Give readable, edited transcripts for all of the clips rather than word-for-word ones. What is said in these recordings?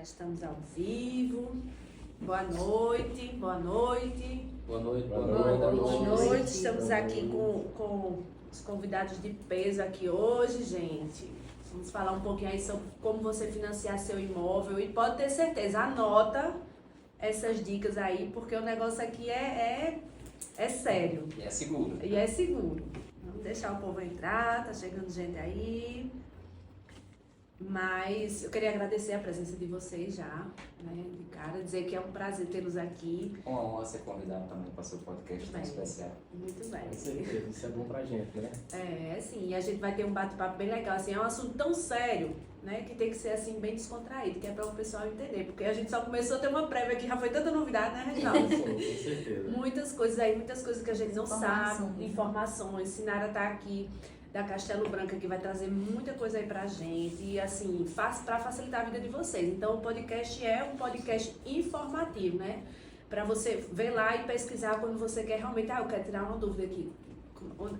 estamos ao vivo. Boa noite, boa noite. Boa noite, boa noite. Boa noite. Estamos aqui com os convidados de peso aqui hoje, gente. Vamos falar um pouquinho aí sobre como você financiar seu imóvel. E pode ter certeza, anota essas dicas aí, porque o negócio aqui é sério. E é seguro. E é seguro. Vamos deixar o povo entrar, tá chegando gente aí. Mas eu queria agradecer a presença de vocês já, né, de cara, dizer que é um prazer tê-los aqui. Uma honra ser convidado também para o seu podcast tão especial. Muito bem. Com certeza, isso é bom pra gente, né? É, sim, a gente vai ter um bate-papo bem legal, assim, é um assunto tão sério, né, que tem que ser, assim, bem descontraído, que é para o pessoal entender, porque a gente só começou a ter uma prévia aqui, já foi tanta novidade, né, Reginaldo? Sim, com certeza. Muitas coisas aí, muitas coisas que a gente não sabe, informações. Sinara tá aqui da Castelo Branco, que vai trazer muita coisa aí pra gente e assim, para facilitar a vida de vocês. Então o podcast é um podcast informativo, né? Para você ver lá e pesquisar quando você quer realmente, eu quero tirar uma dúvida aqui.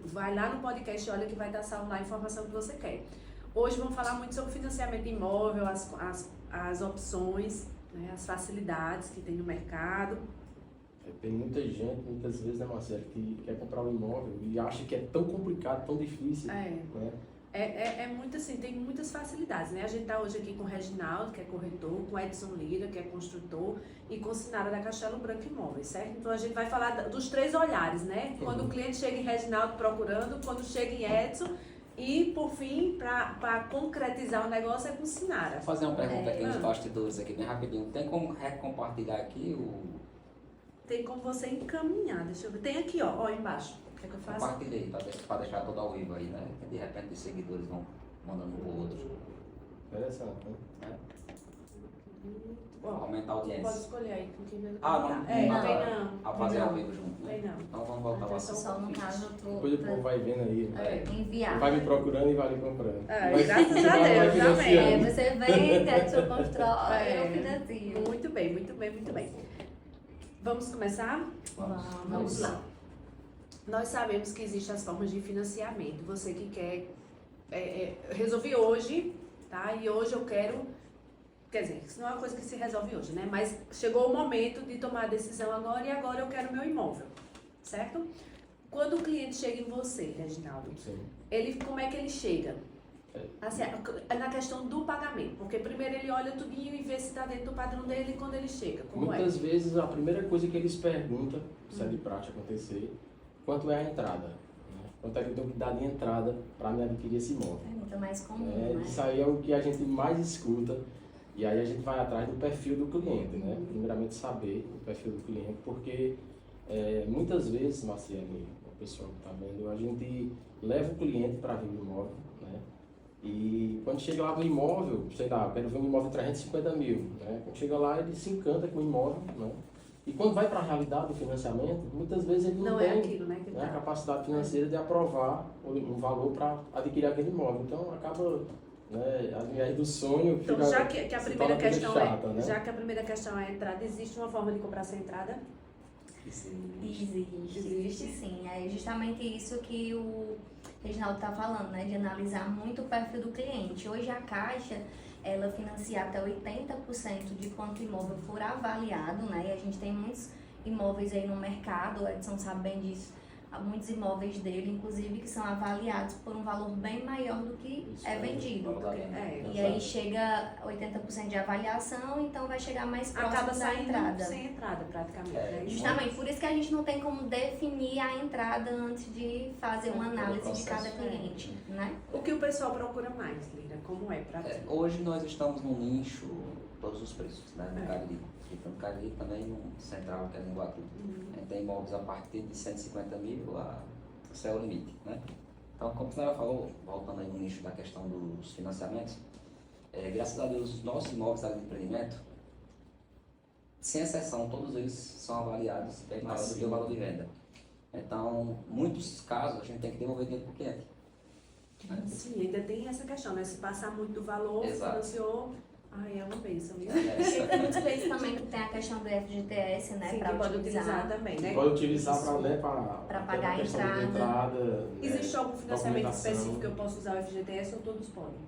Vai lá no podcast e olha que vai estar salvo lá a informação que você quer. Hoje vamos falar muito sobre financiamento de imóvel, as opções, né? As facilidades que tem no mercado. Tem muita gente, muitas vezes, né, Marcelo, que quer comprar um imóvel e acha que é tão complicado, tão difícil. Né? É muito assim, tem muitas facilidades, né? A gente tá hoje aqui com o Reginaldo, que é corretor, com o Edson Lira, que é construtor, e com Sinara da Castelo Branco Imóveis, certo? Então a gente vai falar dos três olhares, né? Quando o cliente chega em Reginaldo procurando, quando chega em Edson, e por fim, para concretizar o negócio, é com Sinara. Vou fazer uma pergunta aqui nos bastidores, aqui bem rapidinho. Tem como recompartilhar aqui o... Tem como você encaminhar, deixa eu ver. Tem aqui, ó embaixo. Quer que eu faça? Compartilhei, para deixar tudo ao vivo aí, né? De repente os seguidores vão mandando um pro outro. Interessante, né? Aumentar a audiência. Pode escolher aí com quem vai não. tem não. A fazer ao vivo junto, né? Tem não. Então vamos voltar ao assunto. Só no caso eu tô Depois o povo vai vendo aí. enviar. Vai me procurando e vai me comprando. Graças a Deus, amém. Você vem, quer seu constrói, eu financio. Muito bem, muito bem, muito bem. Vamos começar? Vamos lá. Nós sabemos que existem as formas de financiamento. Você que quer... resolvi hoje, tá? E hoje eu quero... Quer dizer, isso não é uma coisa que se resolve hoje, né? Mas chegou o momento de tomar a decisão agora e agora eu quero meu imóvel, certo? Quando o cliente chega em você, Reginaldo, como é que ele chega? Assim, na questão do pagamento, porque primeiro ele olha tudinho e vê se está dentro do padrão dele quando ele chega. Muitas vezes a primeira coisa que eles perguntam, se é de prática acontecer, quanto é a entrada? Né? Quanto é que eu tenho que dar de entrada para me adquirir esse imóvel? É muito mais comum, né? Isso aí é o que a gente mais escuta. E aí a gente vai atrás do perfil do cliente, né? Primeiramente saber o perfil do cliente, porque muitas vezes, Marciane, o pessoal que está vendo, a gente leva o cliente para ver o imóvel, né? E quando chega lá no imóvel, sei lá, eu quero ver um imóvel de 350 mil, né? Quando chega lá, ele se encanta com o imóvel, né? E quando vai para a realidade do financiamento, mutas vezes ele não tem aquilo, né, a capacidade financeira de aprovar um valor para adquirir aquele imóvel. Então acaba, né, as viagens do sonho. Então, já que a primeira questão chata, né? já que a primeira questão é a entrada, existe uma forma de comprar sem entrada? Existe sim. É justamente isso que o Reginaldo está falando, né? De analisar muito o perfil do cliente. Hoje a Caixa, ela financia até 80% de quanto o imóvel for avaliado, né? E a gente tem muitos imóveis aí no mercado, o Edson sabe bem disso. Há muitos imóveis dele, inclusive, que são avaliados por um valor bem maior do que é vendido. E aí chega 80% de avaliação, então vai chegar mais próximo Acaba da saindo entrada. Sem entrada, praticamente. Justamente, por isso que a gente não tem como definir a entrada antes de fazer uma análise de cada cliente, né? O que o pessoal procura mais, Lira? Como é pra ti? Hoje nós estamos no nicho, todos os preços, né? No Cariri. Então, no Cariri também no Central, que é em Iguatu. Tem imóveis a partir de 150 mil, esse é o limite, né? Então, como você falou, voltando aí no nicho da questão dos financiamentos, graças a Deus, os nossos imóveis ali de empreendimento, sem exceção, todos eles são avaliados bem maior do que o valor de venda. Então, muitos casos, a gente tem que devolver dinheiro para o cliente. Sim, ainda tem essa questão, né? Se passar muito do valor, financiou... é uma bênção, viu? E muitas vezes também tem a questão do FGTS, né? Sim, para pode utilizar também, né? Pode utilizar para pagar a entrada. Existe algum financiamento específico que eu posso usar o FGTS ou todos podem?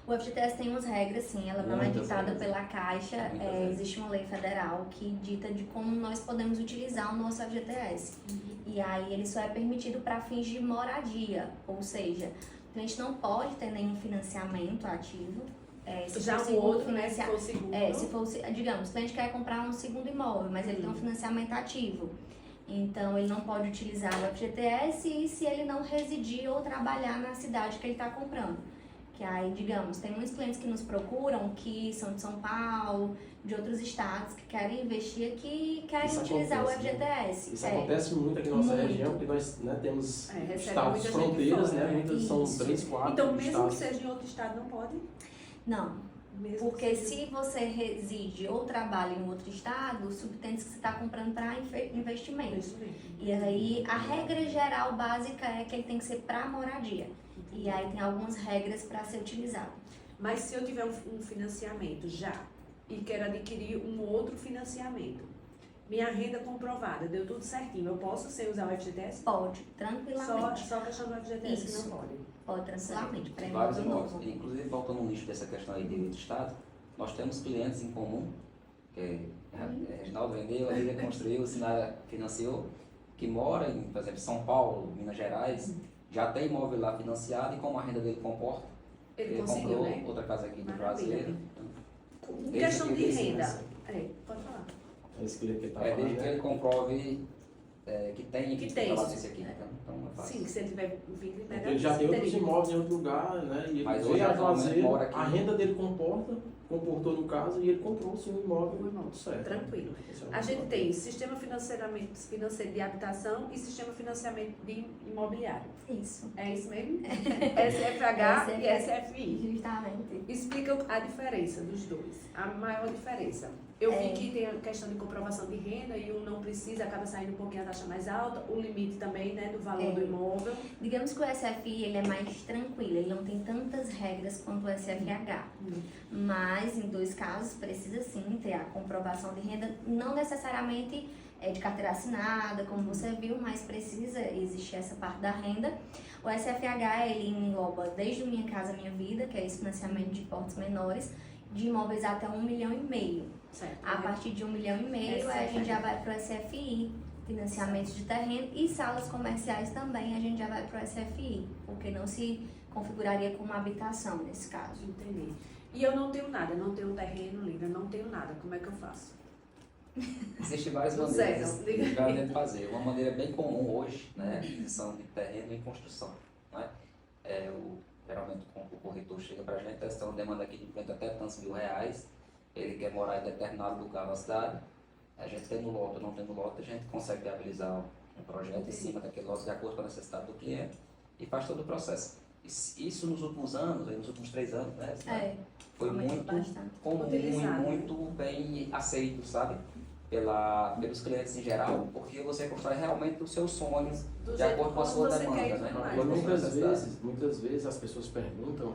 O FGTS tem umas regras, sim, ela não é Muitas ditada regras. pela Caixa, Muitas regras. existe uma lei federal que dita de como nós podemos utilizar o nosso FGTS. E aí ele só é permitido para fins de moradia, ou seja, o cliente não pode ter nenhum financiamento ativo. Se Já for um segundo outro, né? Se for o segundo. se for, digamos, o cliente quer comprar um segundo imóvel, mas ele tem um financiamento ativo. Então, ele não pode utilizar o FGTS e se ele não residir ou trabalhar na cidade que ele está comprando. Que aí, digamos, tem muitos clientes que nos procuram que são de São Paulo, de outros estados, que querem investir aqui e querem Isso utilizar acontece, o FGTS. Isso acontece muito aqui na nossa Muito. região, porque nós, né, temos recebe estados muita gente fronteiras, fora, né? Muitas são Isso. 3, 4 Então, mesmo que estados. seja em outro estado, não pode? Não, Mesmo porque que seja... se você reside ou trabalha em outro estado, subtende que você está comprando para investimento. E aí, a regra geral básica é que ele tem que ser para moradia. E aí tem algumas regras para ser utilizado. Mas se eu tiver um financiamento já e quero adquirir um outro financiamento, minha renda comprovada, deu tudo certinho, eu posso sem usar o FGTS? Pode, tranquilamente. Só questão do FGTS que Isso. não pode. Pode, tranquilamente. Para Vários imóvel imóveis. novo. Inclusive, voltando no nicho dessa questão aí de outro estado, nós temos clientes em comum, que Reginaldo vendeu, a Lília construiu, a Sinara financiou, que mora em, por exemplo, São Paulo, Minas Gerais, já tem imóvel lá financiado e como a renda dele comporta, Ele ele conseguiu, comprou né? outra casa aqui do Maravilha. Juazeiro. Em questão de Desde- renda. Pode falar. É isso que ele tá Desde falando, que né? ele comprove que tem Que tem. trabalho desse aqui. Então é fácil. Sim, se ele tiver vindo e pegar Ele já tem outros teria. imóveis em outro lugar, né? E ele Mas veio hoje a atualmente Juazeiro, mora aqui. a renda dele comportou no caso, e ele comprou o seu imóvel, Um imóvel, tudo certo. tranquilo. Funciona A gente tudo tem sistema financeiro de habitação e sistema financiamento de imobiliário. Isso. É isso mesmo? SFH e SFI. Justamente. Explica a diferença dos dois, a maior diferença. Eu vi que tem a questão de comprovação de renda e um não precisa, acaba saindo um pouquinho a taxa mais alta, o limite também, né, do valor do imóvel. Digamos que o SFI ele é mais tranquilo, ele não tem tantas regras quanto o SFH. Mas em dois casos precisa sim ter a comprovação de renda, não necessariamente de carteira assinada, como você viu, mas precisa existir essa parte da renda. O SFH ele engloba desde o Minha Casa Minha Vida, que é esse financiamento de portes menores, de imóveis até 1,5 milhão. Certo. A partir de 1,5 milhão, a gente já vai para o SFI, financiamento de terreno, e salas comerciais também a gente já vai para o SFI, porque não se configuraria como habitação nesse caso. Entendi. E eu não tenho nada, não tenho terreno livre, não tenho nada. Como é que eu faço? Existem várias Do maneiras zero. de fazer. Uma maneira bem comum hoje, né, aquisição de terreno em construção. Né? Geralmente o corretor chega para a gente, está uma demanda aqui de venda até tantos R$1.000, ele quer morar em determinado lugar na cidade, a gente tem no lote ou não tem no lote, a gente consegue viabilizar um projeto em cima daquele lote de acordo com a necessidade do cliente e faz todo o processo. Isso nos últimos anos, nos últimos 3 anos, né, foi aumentou muito bastante. comum e Utilizado. muito bem aceito, sabe? Pelos clientes em geral, porque você constrói realmente o seu sonho Do de jeito acordo com a como sua você demanda, quer e né? tudo mais. De acordo com a necessidade. Muitas vezes as pessoas perguntam,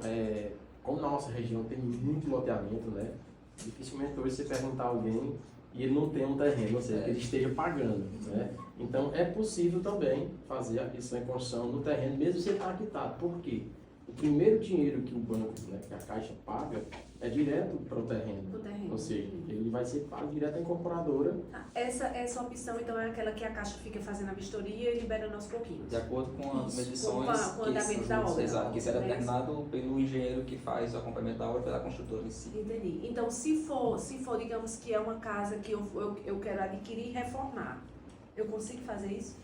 como na nossa região tem muito loteamento, né? Dificilmente hoje você perguntar a alguém e ele não tem um terreno, ou seja, que ele esteja pagando, né? Então é possível também fazer a aquisição e construção no terreno, mesmo se ele está quitado. Por quê? O primeiro dinheiro que o banco, né, que a Caixa paga, é direto para o terreno. Do terreno. Ou seja, ele vai ser pago direto à incorporadora. Essa opção, então, é aquela que a Caixa fica fazendo a vistoria e libera aos pouquinhos. De acordo com as Isso, medições com o andamento da obra. Exato, que será Né? determinado pelo engenheiro que faz o acompanhamento da obra pela construtora em si. Entendi. Então, se for, digamos que é uma casa que eu quero adquirir e reformar, eu consigo fazer isso?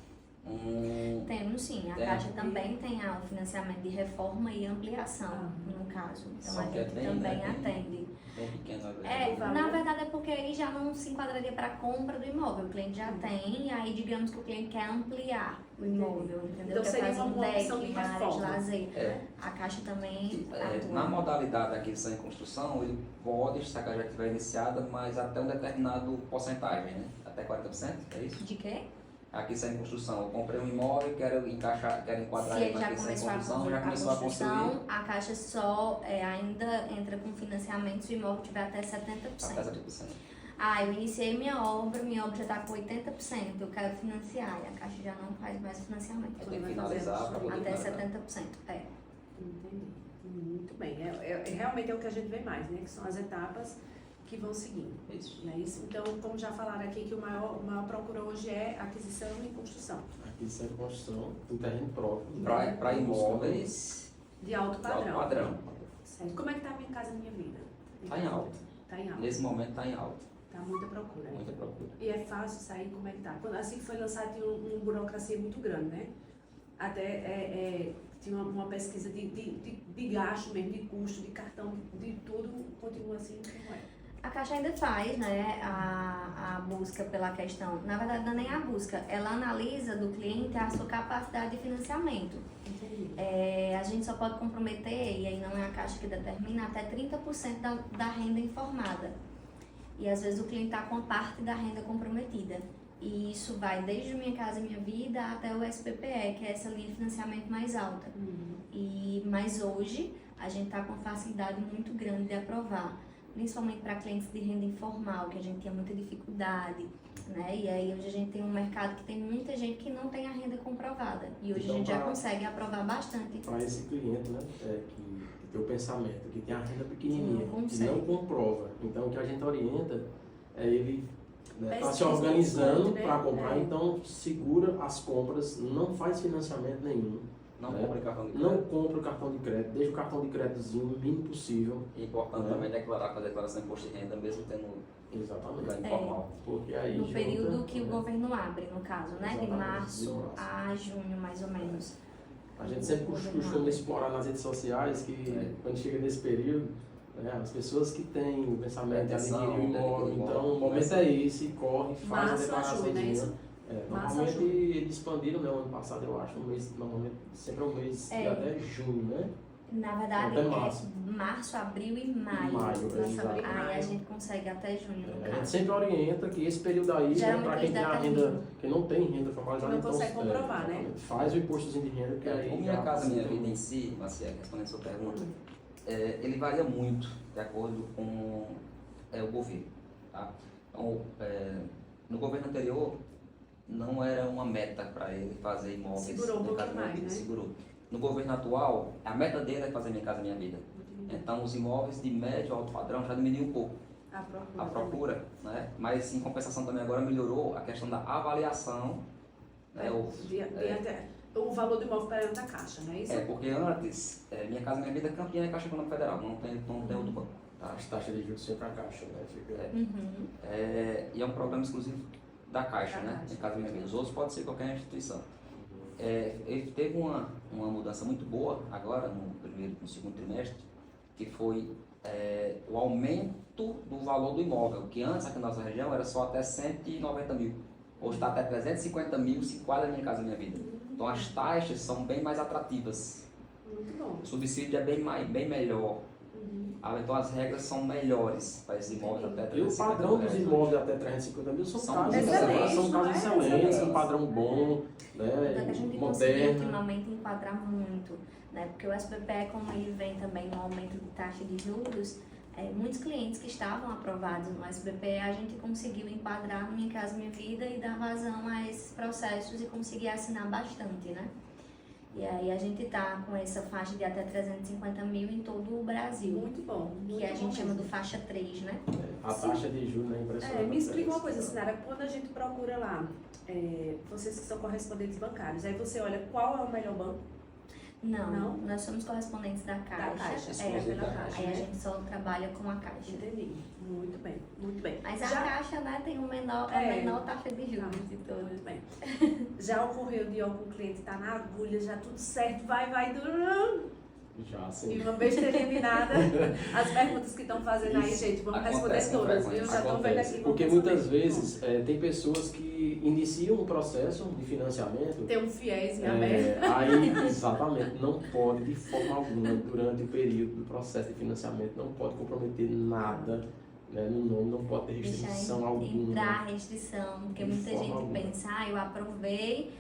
Temos sim, a Tem. Caixa também tem o financiamento de reforma e ampliação, no caso. Então Só a que é gente bem, também né, atende. Bem pequeno, às vezes. O valor? Na verdade é porque aí já não se enquadraria para a compra do imóvel. O cliente já tem, e aí digamos que o cliente quer ampliar o imóvel, entendeu? Então, Quer seria fazer um uma deck, opção de uma área de reforma. lazer. É. A Caixa também atua. Na modalidade da aquisição e construção, ele pode, se a Caixa já estiver iniciada, mas até um determinado porcentagem, né? Até 40%, é isso? De quê? Aquisição e construção. Eu comprei um imóvel, quero enquadrar Se ele ele na já aquisição e começou a construção, já começou a construir. construção, a Caixa só ainda entra com financiamento se o imóvel tiver até 70%. Até 70%. Eu iniciei minha obra já está com 80%, eu quero financiar, e a Caixa já não faz mais financiamento. Tem que finalizar para poder Até finalizar. 70%. Entendi. Muito bem. Realmente é o que a gente vê mais, né? Que são as etapas que vão seguindo. Isso. Não é isso? Então, como já falaram aqui, que o maior procura hoje é aquisição e construção. Aquisição e construção do terreno próprio. Para imóveis De alto de alto padrão. padrão. Certo. Como é que tá a Minha Casa Minha Vida? Está em alta. Tá em alta. Nesse momento está em alta. Tá muita procura. Muita procura. E é fácil sair, como é que tá? Assim que foi lançado, tinha uma burocracia muito grande, né? Até tinha uma pesquisa de gasto mesmo, de custo, de cartão, de tudo, continua assim como é. A Caixa ainda faz, né, a busca pela questão. Na verdade, não é nem a busca, ela analisa do cliente a sua capacidade de financiamento. Entendi. A gente só pode comprometer, e aí não é a Caixa que determina, até 30% da renda informada. E às vezes o cliente está com parte da renda comprometida. E isso vai desde o Minha Casa Minha Vida até o SPPE, que é essa linha de financiamento mais alta. Mas hoje a gente está com uma facilidade muito grande de aprovar, principalmente para clientes de renda informal, que a gente tinha muita dificuldade, né? E aí hoje a gente tem um mercado que tem muita gente que não tem a renda comprovada. E hoje Então, a gente já consegue aprovar bastante. Para esse cliente, né, que tem o pensamento, que tem a renda pequenininha, Não que não consegue. comprova. Então, o que a gente orienta é ele está se Pesquisa, organizando né? para comprar, É. então segura as compras, não faz financiamento nenhum. Não É. compre cartão de Não crédito. compra o cartão de crédito, deixa o cartão de créditozinho o mínimo possível. É importante É. também declarar com a declaração de imposto de renda, mesmo tendo Exatamente. lugar informal. Porque aí No junta, período que o né? governo abre, no caso, né? De Exatamente, março de março. a junho, mais ou menos. A gente sempre costuma explorar nas redes sociais que quando chega nesse período, né, as pessoas que têm o pensamento de Atenção, adquirir o imóvel, adquirir então imóvel, o momento é esse, corre, faz a Março a declaração junho, de não é renda. isso? Março a Normalmente junho. eles expandiram, né, o ano passado eu acho, um mês, normalmente sempre é um mês de É. até junho, né? Na verdade, Até março. março, abril e maio. Maio, exato. abril e Aí a maio. gente consegue até junho, no A gente caso. sempre orienta que esse período aí, né, Geralmente para quem eles tem a renda, determinam. que não tem renda formalizada, Que não consegue comprovar, né? exatamente. Faz o impostozinho de renda, que aí O Minha já Casa Minha facilita Vida em si, Marcia, respondendo a sua pergunta, ele varia muito de acordo com o governo. Tá? Então, no governo anterior, não era uma meta para ele fazer imóveis. Segurou um Minha Casa pouquinho Minha mais, Vida, né? segurou. No governo atual, a meta dele é fazer Minha Casa Minha Vida. Então, os imóveis de médio alto padrão já diminuiu um pouco A a procura, né? Mas em compensação também agora melhorou a questão da avaliação, né? O valor do imóvel perante da Caixa, não é isso? Porque antes, Minha Casa Minha Vida é campeã da Caixa Econômica Federal, não tem outro banco. Tá? as taxas de juros sempre a caixa, né? Fica... Uhum. E é um programa exclusivo da Caixa, Da né? Caixa. Minha Casa Minha Vida. Os outros pode ser qualquer instituição. Ele teve uma mudança muito boa agora, no segundo trimestre, que foi o aumento do valor do imóvel, que antes aqui na nossa região era só até 190 mil. Hoje está até 350 mil, se enquadra Minha Casa Minha Vida. Então as taxas são bem mais atrativas. Muito bom. O subsídio é bem melhor. Então as regras são melhores para esses imóveis até E o 350 padrão mil dos reais. imóveis até 350 mil são São casas excelentes, são casas não é? excelentes, um Excelentes. padrão bom, Então, que a né, gente conseguiu moderno. ultimamente enquadrar muito, né? Porque o SPPE, como ele vem também no aumento de taxa de juros, muitos clientes que estavam aprovados no SPPE, a gente conseguiu enquadrar no Minha Casa Minha Vida e dar vazão a esses processos e conseguir assinar bastante, né? E aí a gente está com essa faixa de até 350 mil em todo o Brasil, Muito bom. Muito que a bom gente chama mesmo. do faixa 3, né? A taxa de juros é impressionante. Me explica uma coisa, Sinara, quando a gente procura lá, vocês que são correspondentes bancários, aí você olha qual é o melhor banco Não? Nós somos correspondentes da da Caixa. Caixa, exclusivo pela da Caixa, Aí a né? gente só trabalha com a Caixa. Entendi. Muito bem, muito bem. Mas a Já- Caixa, né, tem a menor taxa de juros de todas. Muito bem. Já ocorreu de algum cliente estar na agulha, já tudo certo, vai, Já, e sim. uma besteirinha de nada. As perguntas que estão fazendo aí, Isso. gente, vamos Acontece responder com todas, frequência. viu? Já estou vendo Acontece, aqui. porque vamos muitas responder. vezes tem pessoas que iniciam um processo de financiamento. Tem um fiéis em aberto. Aí, exatamente, não pode de forma alguma, durante o período do processo de financiamento, não pode comprometer nada, né, no nome, não pode ter restrição Deixar alguma. entrar restrição, porque De muita forma gente alguma. pensa, eu aprovei,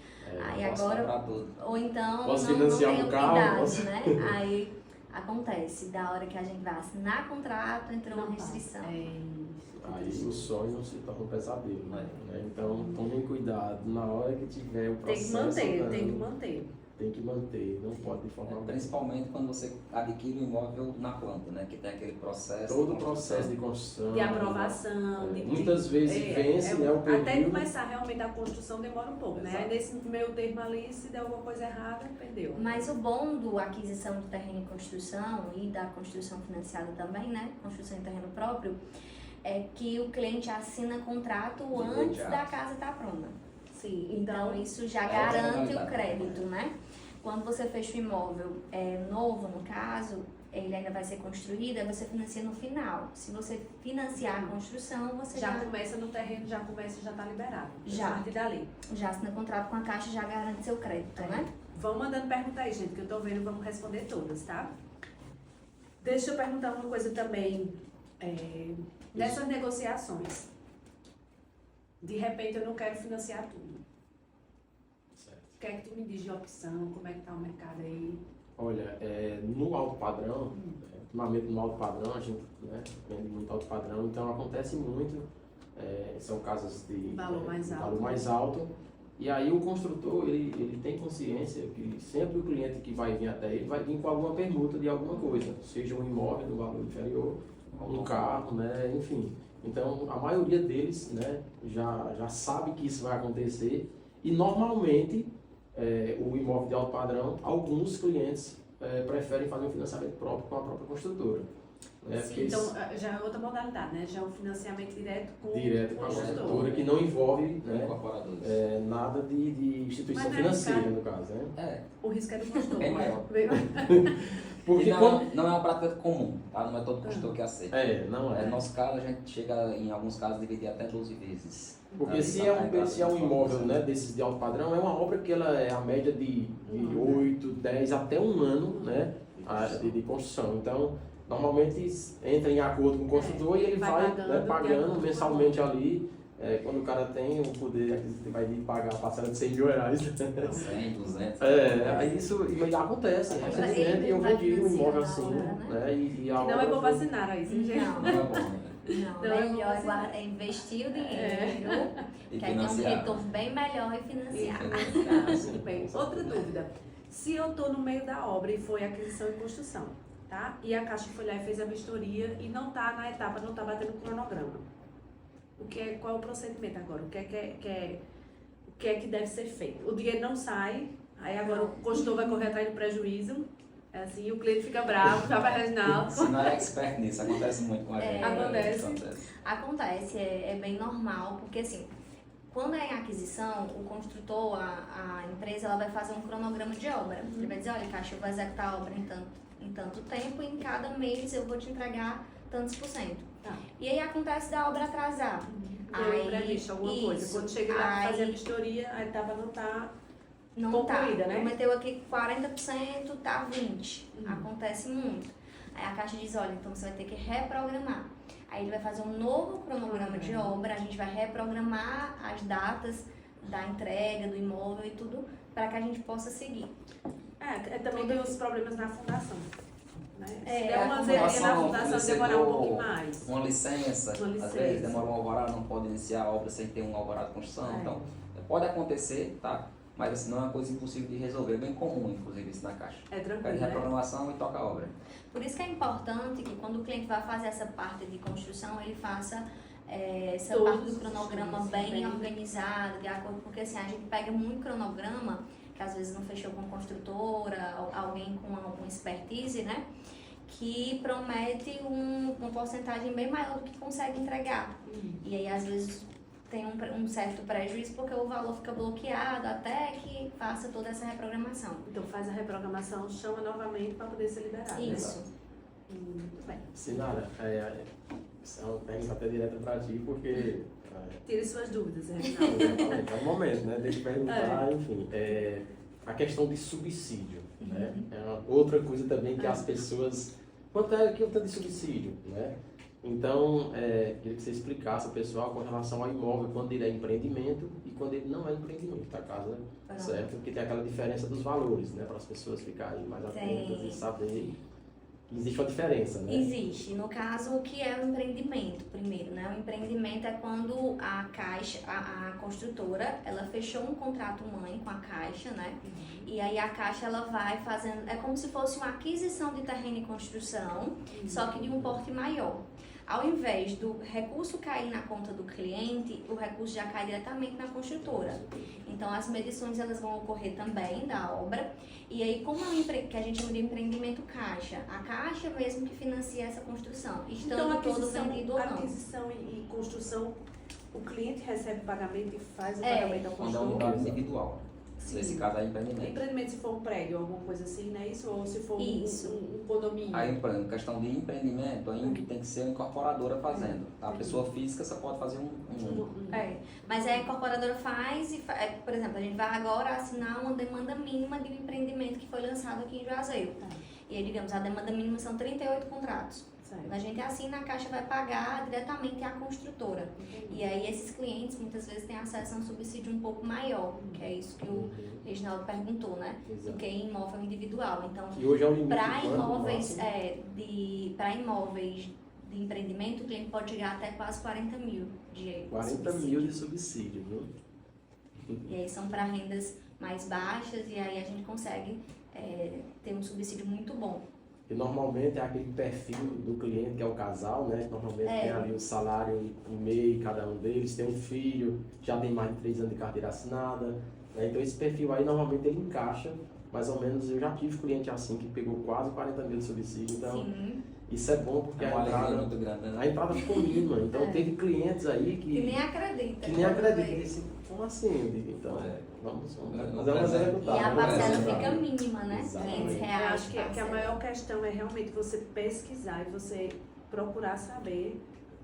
aí Posso agora, comprar tudo. ou então Posso não financiar tenho um carro, cuidado, posso- né? Aí acontece, da hora que a gente vai assinar contrato, entrou uma restrição. Aí o sonho se torna um pesadelo, É. né? Então tomem cuidado na hora que tiver o Tem que processo. manter, andando. tem que manter. tem que manter, não pode de forma alguma. Principalmente quando você adquire o imóvel na planta, né? Que tem aquele processo. Todo o processo de construção. De aprovação. Muitas vezes vence, né, o período. Até começar realmente a construção demora um pouco, né? Exato. Aí nesse meio termo ali, se der alguma coisa errada, perdeu. Mas o bom do aquisição do terreno em construção e da construção financiada também, né? Construção em terreno próprio, é que o cliente assina contrato antes da casa estar pronta. Sim, Então isso já é garante outra o crédito, né? Quando você fecha o imóvel novo, no caso, ele ainda vai ser construído, aí você financia no final. Se você financiar a construção, você já começa no terreno, já está liberado. Já. A partir dali. já assina contrato com a Caixa, já garante seu crédito, né? Vão mandando pergunta aí, gente, que eu tô vendo, vamos responder todas, tá? Deixa eu perguntar uma coisa também. Nessas negociações, de repente eu não quero financiar tudo. Certo. O que é que tu me diz de opção? Como é que tá o mercado aí? Olha, no alto padrão, ultimamente no alto padrão, a gente vende muito alto padrão, então acontece muito, são casas de Valor mais alto. valor mais alto, e aí o construtor, ele tem consciência que sempre o cliente que vai vir até ele vai vir com alguma permuta de alguma coisa, seja um imóvel no valor inferior, um carro, né, enfim. Então, a maioria deles, né, já sabe que isso vai acontecer e normalmente o imóvel de alto padrão, alguns clientes preferem fazer um financiamento próprio com a própria construtora. Né, Sim, então já é outra modalidade, né? Já é um financiamento direto com a construtor. construtora, que não envolve, né, Incorporadores. nada de instituição Mas, financeira, no caso. Né? O risco é do construtor. Bem maior. Porque E não é uma prática comum, tá? Não é todo construtor que aceita. não é. No nosso caso, a gente chega, em alguns casos, a dividir até 12 vezes. Porque se é um imóvel, né, desses de alto padrão, é uma obra que ela é a média de 8, 10 até um ano, né, de construção. Então, normalmente entra em acordo com o construtor e ele vai pagando mensalmente ali. Quando o cara tem o poder, ele vai pagar a parcela de 100 mil reais. 100, 200. Aí isso acontece. Recentemente eu vendi um imóvel assim, né? E a Não obra é bom foi- vacinar aí, sim, gente. Não é bom, né? Não, Não, é melhor você- é investir o dinheiro, E que aí tem um financiar. retorno bem melhor e financiar. Tudo bem. Outra dúvida. Se eu estou no meio da obra e foi aquisição e construção, tá? E a Caixa foi lá e fez a vistoria e não está na etapa, não está batendo o cronograma. Qual é o procedimento agora? O que é que deve ser feito? O dinheiro não sai, aí agora o construtor vai correr atrás do prejuízo, assim, o cliente fica bravo, já vai Reginaldo. Se não é expert nisso, acontece muito com a gente. Acontece. Acontece, é bem normal, porque assim, quando é em aquisição, o construtor, a empresa, ela vai fazer um cronograma de obra. Ele vai dizer, olha, Caixa, eu vou executar a obra em tanto tempo e em cada mês eu vou te entregar tantos por cento. Tá. E aí acontece da obra atrasar. Deu imprevisto, alguma coisa. isso. Quando chega lá para fazer a Aí- vistoria, a etapa não está Não concluída, tá. né? Prometeu aqui 40%, tá 20%. Acontece muito. Aí a Caixa diz, olha, então você vai ter que reprogramar. Aí ele vai fazer um novo cronograma de obra, a gente vai reprogramar as datas da entrega do imóvel e tudo, para que a gente possa seguir. Também tem os problemas na fundação. Né? Se der a uma zerinha na fundação fundação, demorar um pouquinho mais. Uma licença, Uma licença. às vezes demora um alvará, não pode iniciar a obra sem ter um alvará de construção. Então, pode acontecer, tá? Mas assim, não é uma coisa impossível de resolver, é bem comum, inclusive, isso na Caixa. É tranquilo, Pede né? reprogramação e toca a obra. Por isso que é importante que quando o cliente vai fazer essa parte de construção, ele faça essa Todos parte do os cronograma estudos, bem bem. organizado, de acordo, porque assim, a gente pega muito cronograma, que às vezes não fechou com a construtora, alguém com alguma expertise, né? Que promete uma porcentagem bem maior do que consegue entregar. E aí, às vezes, tem um certo prejuízo porque o valor fica bloqueado até que faça toda essa reprogramação. Então faz a reprogramação, chama novamente para poder ser liberado. né? Isso. Muito bem. Sinara, isso é uma pergunta até direta para ti, porque Tire suas dúvidas, Reginaldo. é o momento, né? Deixa eu perguntar, enfim. A questão de subsídio, né? É uma outra coisa também que as pessoas... Quanto é de subsídio, né? Então, queria que você explicasse ao pessoal com relação ao imóvel, quando ele é empreendimento e quando ele não é empreendimento, a casa, certo? Porque tem aquela diferença dos valores, né? Para as pessoas ficarem mais atentas e saberem. Existe uma diferença, né? Existe. No caso, o que é o empreendimento, primeiro, né? O empreendimento é quando a Caixa, a construtora, ela fechou um contrato mãe com a Caixa, né? E aí a Caixa, ela vai fazendo, é como se fosse uma aquisição de terreno e construção, só que de um porte maior. Ao invés do recurso cair na conta do cliente, o recurso já cai diretamente na construtora. Então, as medições elas vão ocorrer também da obra. E aí, como é que a gente chama de empreendimento caixa, a caixa mesmo que financia essa construção, estando Então, todo vendido ou não. aquisição e construção, o cliente recebe o pagamento e faz o pagamento ao Quando é um construtor. lugar individual. Nesse caso é empreendimento. Empreendimento, se for um prédio, alguma coisa assim, não é isso? Ou se for Isso. um condomínio. Aí, por exemplo, questão de empreendimento, aí tem que ser uma incorporadora fazendo. A pessoa física só pode fazer um. Mas aí a incorporadora faz e, por exemplo, a gente vai agora assinar uma demanda mínima de um empreendimento que foi lançado aqui em Juazeiro. E aí, digamos, a demanda mínima são 38 contratos. Certo. A gente assina, a Caixa vai pagar diretamente à construtora. E aí esses clientes muitas vezes têm acesso a um subsídio um pouco maior, que é isso que o Reginaldo perguntou, né? Do que em imóvel individual. Então, E hoje é o limite para de quanto, imóveis, máximo? para imóveis de empreendimento, o cliente pode chegar até quase 40 mil de 40 subsídio. mil de subsídio, viu? E aí são para rendas mais baixas e aí a gente consegue ter um subsídio muito bom. E normalmente é aquele perfil do cliente que é o casal, né? Normalmente tem ali o salário em MEI, cada um deles, tem um filho, já tem mais de 3 anos de carteira assinada, né? Então esse perfil aí normalmente ele encaixa, mais ou menos, eu já tive cliente assim que pegou quase 40 mil de subsídio, então Sim. isso é bom porque É uma alegria muito grande, né? a entrada ficou mínima, então teve clientes aí Que nem acredita. que nem acreditam, disse, como assim? Eu digo, então, vamos executar. E a né? parcela Exato. fica mínima, né? Exatamente. 500 Eu reais. acho que a parcela. maior questão é realmente você pesquisar e você procurar saber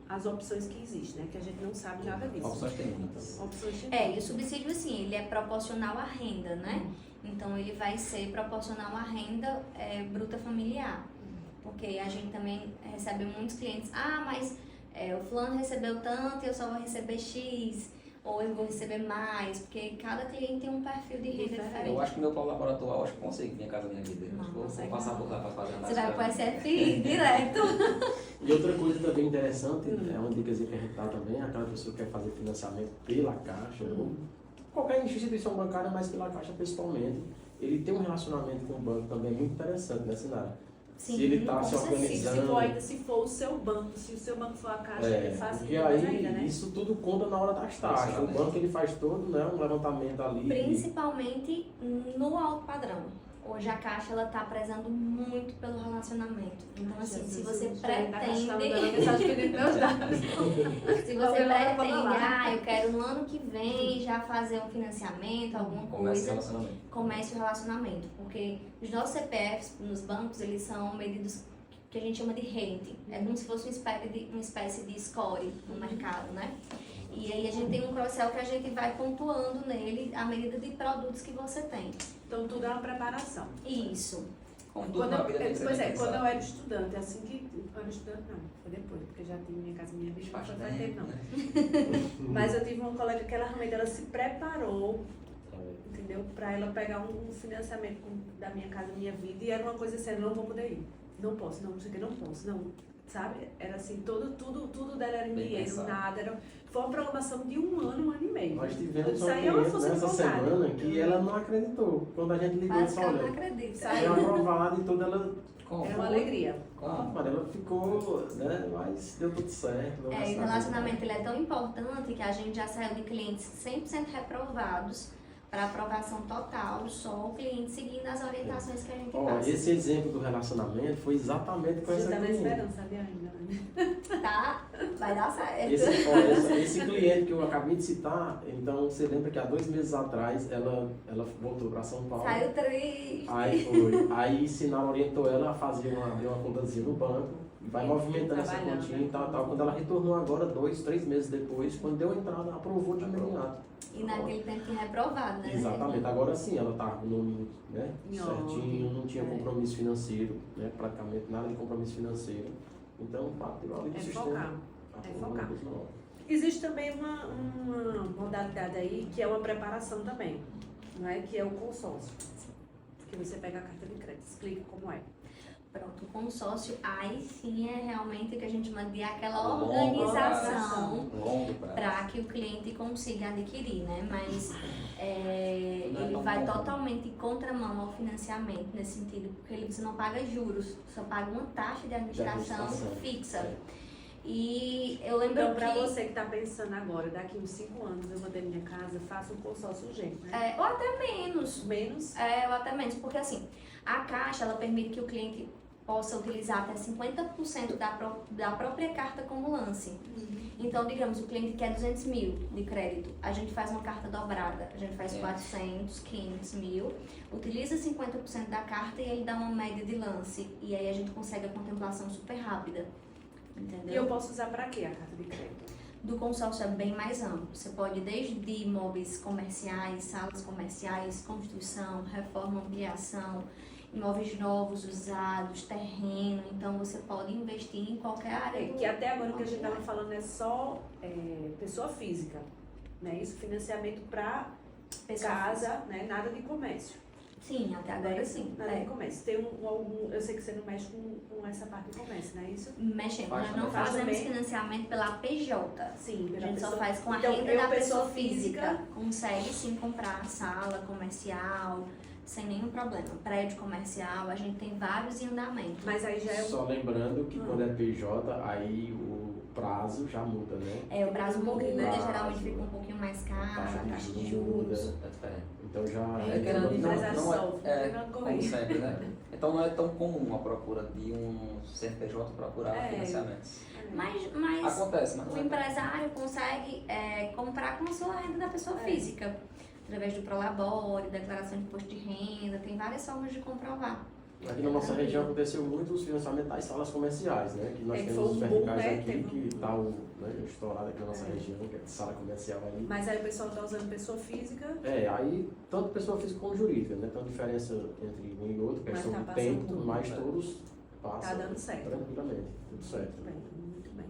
as opções que existem, né? Que a gente não sabe nada disso. Opções tem muitas. Opções de E o subsídio, assim, ele é proporcional à renda, né? Então, ele vai ser proporcional à renda bruta familiar. Porque a gente também recebe muitos clientes, mas o fulano recebeu tanto e eu só vou receber X, ou eu vou receber mais, porque cada cliente tem um perfil de renda diferente. Eu acho que meu colaborador atual, acho que consigo, Minha Casa Minha Vida. Não, Acho que vou consegue passar não. por lá para fazer a Você vai pro SFI direto. E outra coisa também interessante, é uma dica que a gente dá também, aquela pessoa que quer fazer financiamento pela Caixa, ou qualquer instituição bancária, mas pela Caixa principalmente, ele tem um relacionamento com o banco também muito interessante, né, Sinara? Sim, Se ele está se com certeza. organizando. Se for o seu banco, se o seu banco for a caixa, ele faz porque mais aí ainda, né? isso tudo conta na hora das taxas. O banco ele faz todo, né, um levantamento ali. Principalmente no alto padrão. Hoje a Caixa ela tá prezando muito pelo relacionamento. Então, assim, se você pretende. Se você pretende, eu quero no ano que vem já fazer um financiamento, alguma Comece o coisa, relacionamento. comece o relacionamento. Porque os nossos CPFs nos bancos, eles são medidos que a gente chama de rating. É como se fosse uma espécie de score no mercado, né? E aí a gente tem um cross-sell que a gente vai pontuando nele à medida de produtos que você tem. Então tudo é uma preparação. Isso. Como tudo Quando na vida tem que ser pois bem quando eu pensado. era estudante, assim que. Eu era estudante não, foi depois, porque já tinha Minha Casa Minha Vida, não foi faz tempo não. Mas eu tive uma colega que ela realmente ela se preparou, entendeu? Pra ela pegar um financiamento da Minha Casa Minha Vida e era uma coisa séria, não vou poder ir. Não posso, não sei o que, não posso, não. Sabe? Era assim, tudo dela era em Bem dinheiro, pensado. nada. Foi uma programação de um ano e meio. Nós Eu tivemos disse, uma aí é uma cliente força de nessa vontade. semana que ela não acreditou. Quando a gente ligou, Mas disse, que ela não olha, acredita. foi aprovado e tudo, ela... Como? Era uma alegria. Como? Ela ficou, né, mas deu tudo certo. deu E o certo. relacionamento ele é tão importante que a gente já saiu de clientes 100% reprovados para aprovação total, só o cliente seguindo as orientações que a gente Ó, passa. esse exemplo do relacionamento foi exatamente com Você essa tá na cliente. esperança, sabe ainda, né? Tá? Vai dar certo. Esse cliente que eu acabei de citar, então você lembra que há 2 meses atrás ela voltou para São Paulo. Saiu triste. Aí foi. Aí Sinara orientou ela a fazer abrir uma contazinha no banco, e vai movimentando essa Trabalhando, continha né? e tal. Quando ela retornou agora, 2, 3 meses depois, quando deu a entrada, aprovou de imediato. E naquele tempo tinha reprovado, né? Exatamente. Agora sim, ela estava no número, né, Em certinho, não tinha É. compromisso financeiro, né, praticamente nada de compromisso financeiro. Então, bateu ali do É sistema. focar. aprovou focar. no final. Existe também uma modalidade aí que é uma preparação também, não é? Que é o consórcio. Que você pega a carta de crédito. Explica como é. Pronto, o consórcio, aí sim é realmente o que a gente chama de aquela Longo organização Longo prazo. para que o cliente consiga adquirir, né? Mas Não é ele tão vai comum. totalmente em contramão ao financiamento nesse sentido, porque você não paga juros, só paga uma taxa de administração fixa. É. E eu lembro Então, para que... você que está pensando agora, daqui uns 5 anos eu vou ter minha casa, faça um consórcio urgente, né? ou até menos. Menos. Ou até menos, porque assim, a Caixa, ela permite que o cliente possa utilizar até 50% da própria carta como lance. Então, digamos, o cliente quer 200 mil de crédito, a gente faz uma carta dobrada, a gente faz 400, 500 mil, utiliza 50% da carta e ele dá uma média de lance. E aí a gente consegue a contemplação super rápida, entendeu? E eu posso usar para quê a carta de crédito? Do consórcio é bem mais amplo. Você pode desde imóveis comerciais, salas comerciais, construção, reforma, ampliação, imóveis novos, usados, terreno. Então você pode investir em qualquer área. Que até agora o que a gente estava falando é só pessoa física, né? Isso, financiamento para casa, né? Nada de comércio. Sim, até agora Né? sim. Nada de comércio. Tem algum, eu sei que você não mexe com essa parte de comércio, não é isso? Mexendo, Faz nós não também. fazemos Faz também. financiamento pela PJ. Sim, A gente só faz com a Então, renda eu, da pessoa pessoa física. Consegue sim comprar sala comercial, sem nenhum problema. Prédio comercial, a gente tem vários em andamento. Mas aí já é Só lembrando que quando é PJ, aí o prazo já muda, né? O prazo muda, Prazo. geralmente fica um pouquinho mais caro, a taxa de juros. É diferente. Então já É grande, não- empresário não é- sofre, é, não tem como correr. sempre, né? Então não é tão comum a procura de um CNPJ procurar financiamentos. Mas Acontece, mas o não é empresário consegue comprar com a sua renda da pessoa física. Através do Prolabore, declaração de imposto de renda, tem várias formas de comprovar. Aqui na nossa região aconteceu muito os financiamentos das salas comerciais, né? Que nós Que temos foi os um boom, verticais né? aqui, Teve que tá estourado aqui na nossa região, que é de sala comercial aí. Mas aí o pessoal está usando pessoa física. Aí tanto pessoa física como jurídica, né? Tem uma diferença entre um e outro, Mas questão tá de passando tempo, tudo, mas né? todos passam Tá dando certo. tranquilamente, tudo certo. Muito bem, muito bem.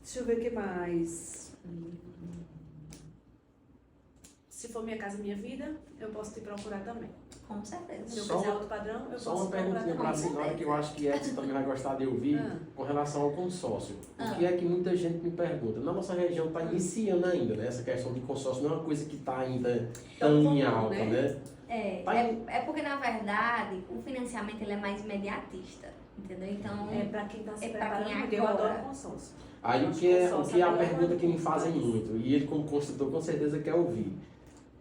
Deixa eu ver o que mais. Se for minha casa, minha vida, eu posso te procurar também. Com certeza. Se eu Só quiser uma- outro padrão, eu Só posso uma te procurar perguntinha para a também. senhora que eu acho que Edson também vai gostar de ouvir com relação ao consórcio. O que é que muita gente me pergunta? Na nossa região está iniciando ainda, né? Essa questão de consórcio não é uma coisa que está ainda tão em comum, alta, né? né? É porque, na verdade, o financiamento ele é mais imediatista, entendeu? Então, É para quem está se É pra preparando, quem porque eu agora- adoro consórcio. Aí o Acho que é, que o só que é a sabe pergunta que me mais. fazem muito, e ele como consultor com certeza quer ouvir.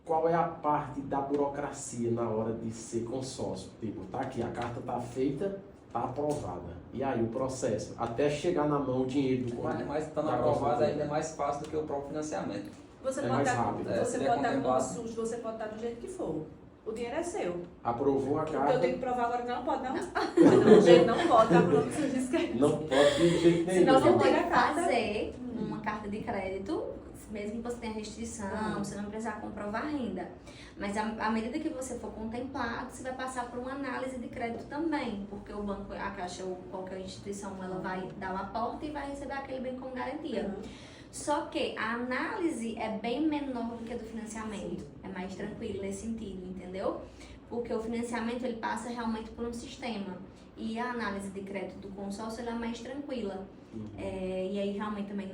Qual é a parte da burocracia na hora de ser consórcio? Tipo, tá aqui, a carta tá feita, tá aprovada. E aí o processo, até chegar na mão o dinheiro do Mas estando da aprovado construtora. ainda é mais fácil do que o próprio financiamento. Você É pode mais estar rápido. você Seria pode estar com o nome contemplado. sujo, você pode estar do jeito que for. O dinheiro é seu. Aprovou a O que eu carta, tenho que provar agora não pode, não? Não, o jeito não pode, tá? Pronto, você disse que não pode de jeito nenhum. senão você não pode tem a carta. fazer uma carta de crédito, mesmo que você tenha restrição, você não precisar comprovar renda. Mas à medida que você for contemplado, você vai passar por uma análise de crédito também, porque o banco, a Caixa ou qualquer instituição, ela vai dar o aporte e vai receber aquele bem como garantia. Só que a análise é bem menor do que a do financiamento. É mais tranquilo nesse sentido, entendeu? Porque o financiamento ele passa realmente por um sistema. E a análise de crédito do consórcio ela é mais tranquila. E aí realmente também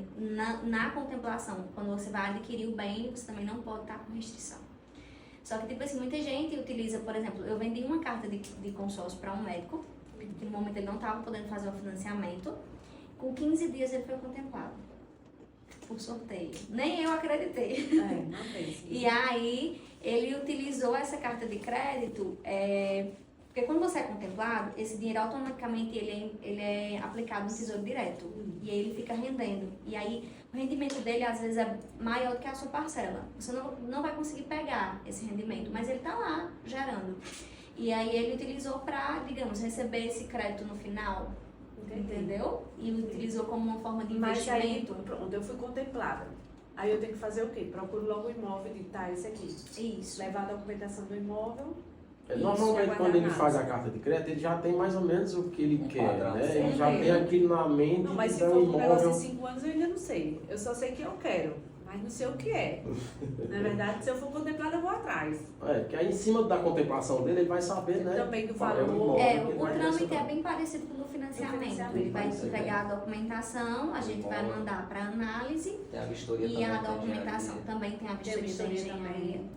na contemplação, quando você vai adquirir o bem, você também não pode estar com restrição. Só que tipo assim, muita gente utiliza, por exemplo, eu vendi uma carta de consórcio para um médico, que no momento ele não estava podendo fazer o financiamento, com 15 dias ele foi contemplado. Por sorteio. Nem eu acreditei. não fez. E aí, ele utilizou essa carta de crédito, porque quando você é contemplado, esse dinheiro automaticamente ele é aplicado no Tesouro Direto. E aí ele fica rendendo. E aí, o rendimento dele às vezes é maior do que a sua parcela. Você não vai conseguir pegar esse rendimento, mas ele está lá, gerando. E aí, ele utilizou para, digamos, receber esse crédito no final. Entendeu? E utilizou como uma forma de Mas aí, investimento. pronto, eu fui contemplada. Aí eu tenho que fazer o quê? Procuro logo o imóvel e tá, esse aqui. Isso. Levar a documentação do imóvel. Normalmente Isso, quando ele aguardar faz a nada. carta de crédito, ele já tem mais ou menos o que ele quer, padrão, né? Ele sim. já tem aquilo na mente, Não, mas se então for o um negócio imóvel... de 5 anos, eu ainda não sei. Eu só sei que eu quero. Mas mas não sei o que é. Na verdade, se eu for contemplada, eu vou atrás. Que aí em cima da contemplação dele, ele vai saber, né? Também do qual é o valor. imóvel que O ele vai trâmite receber. é bem parecido com o financiamento. financiamento. Ele vai entregar a documentação, a gente vai mandar para análise Tem a vistoria e também. a tem documentação engenharia. também tem a Tem a vistoria da vistoria engenharia. também.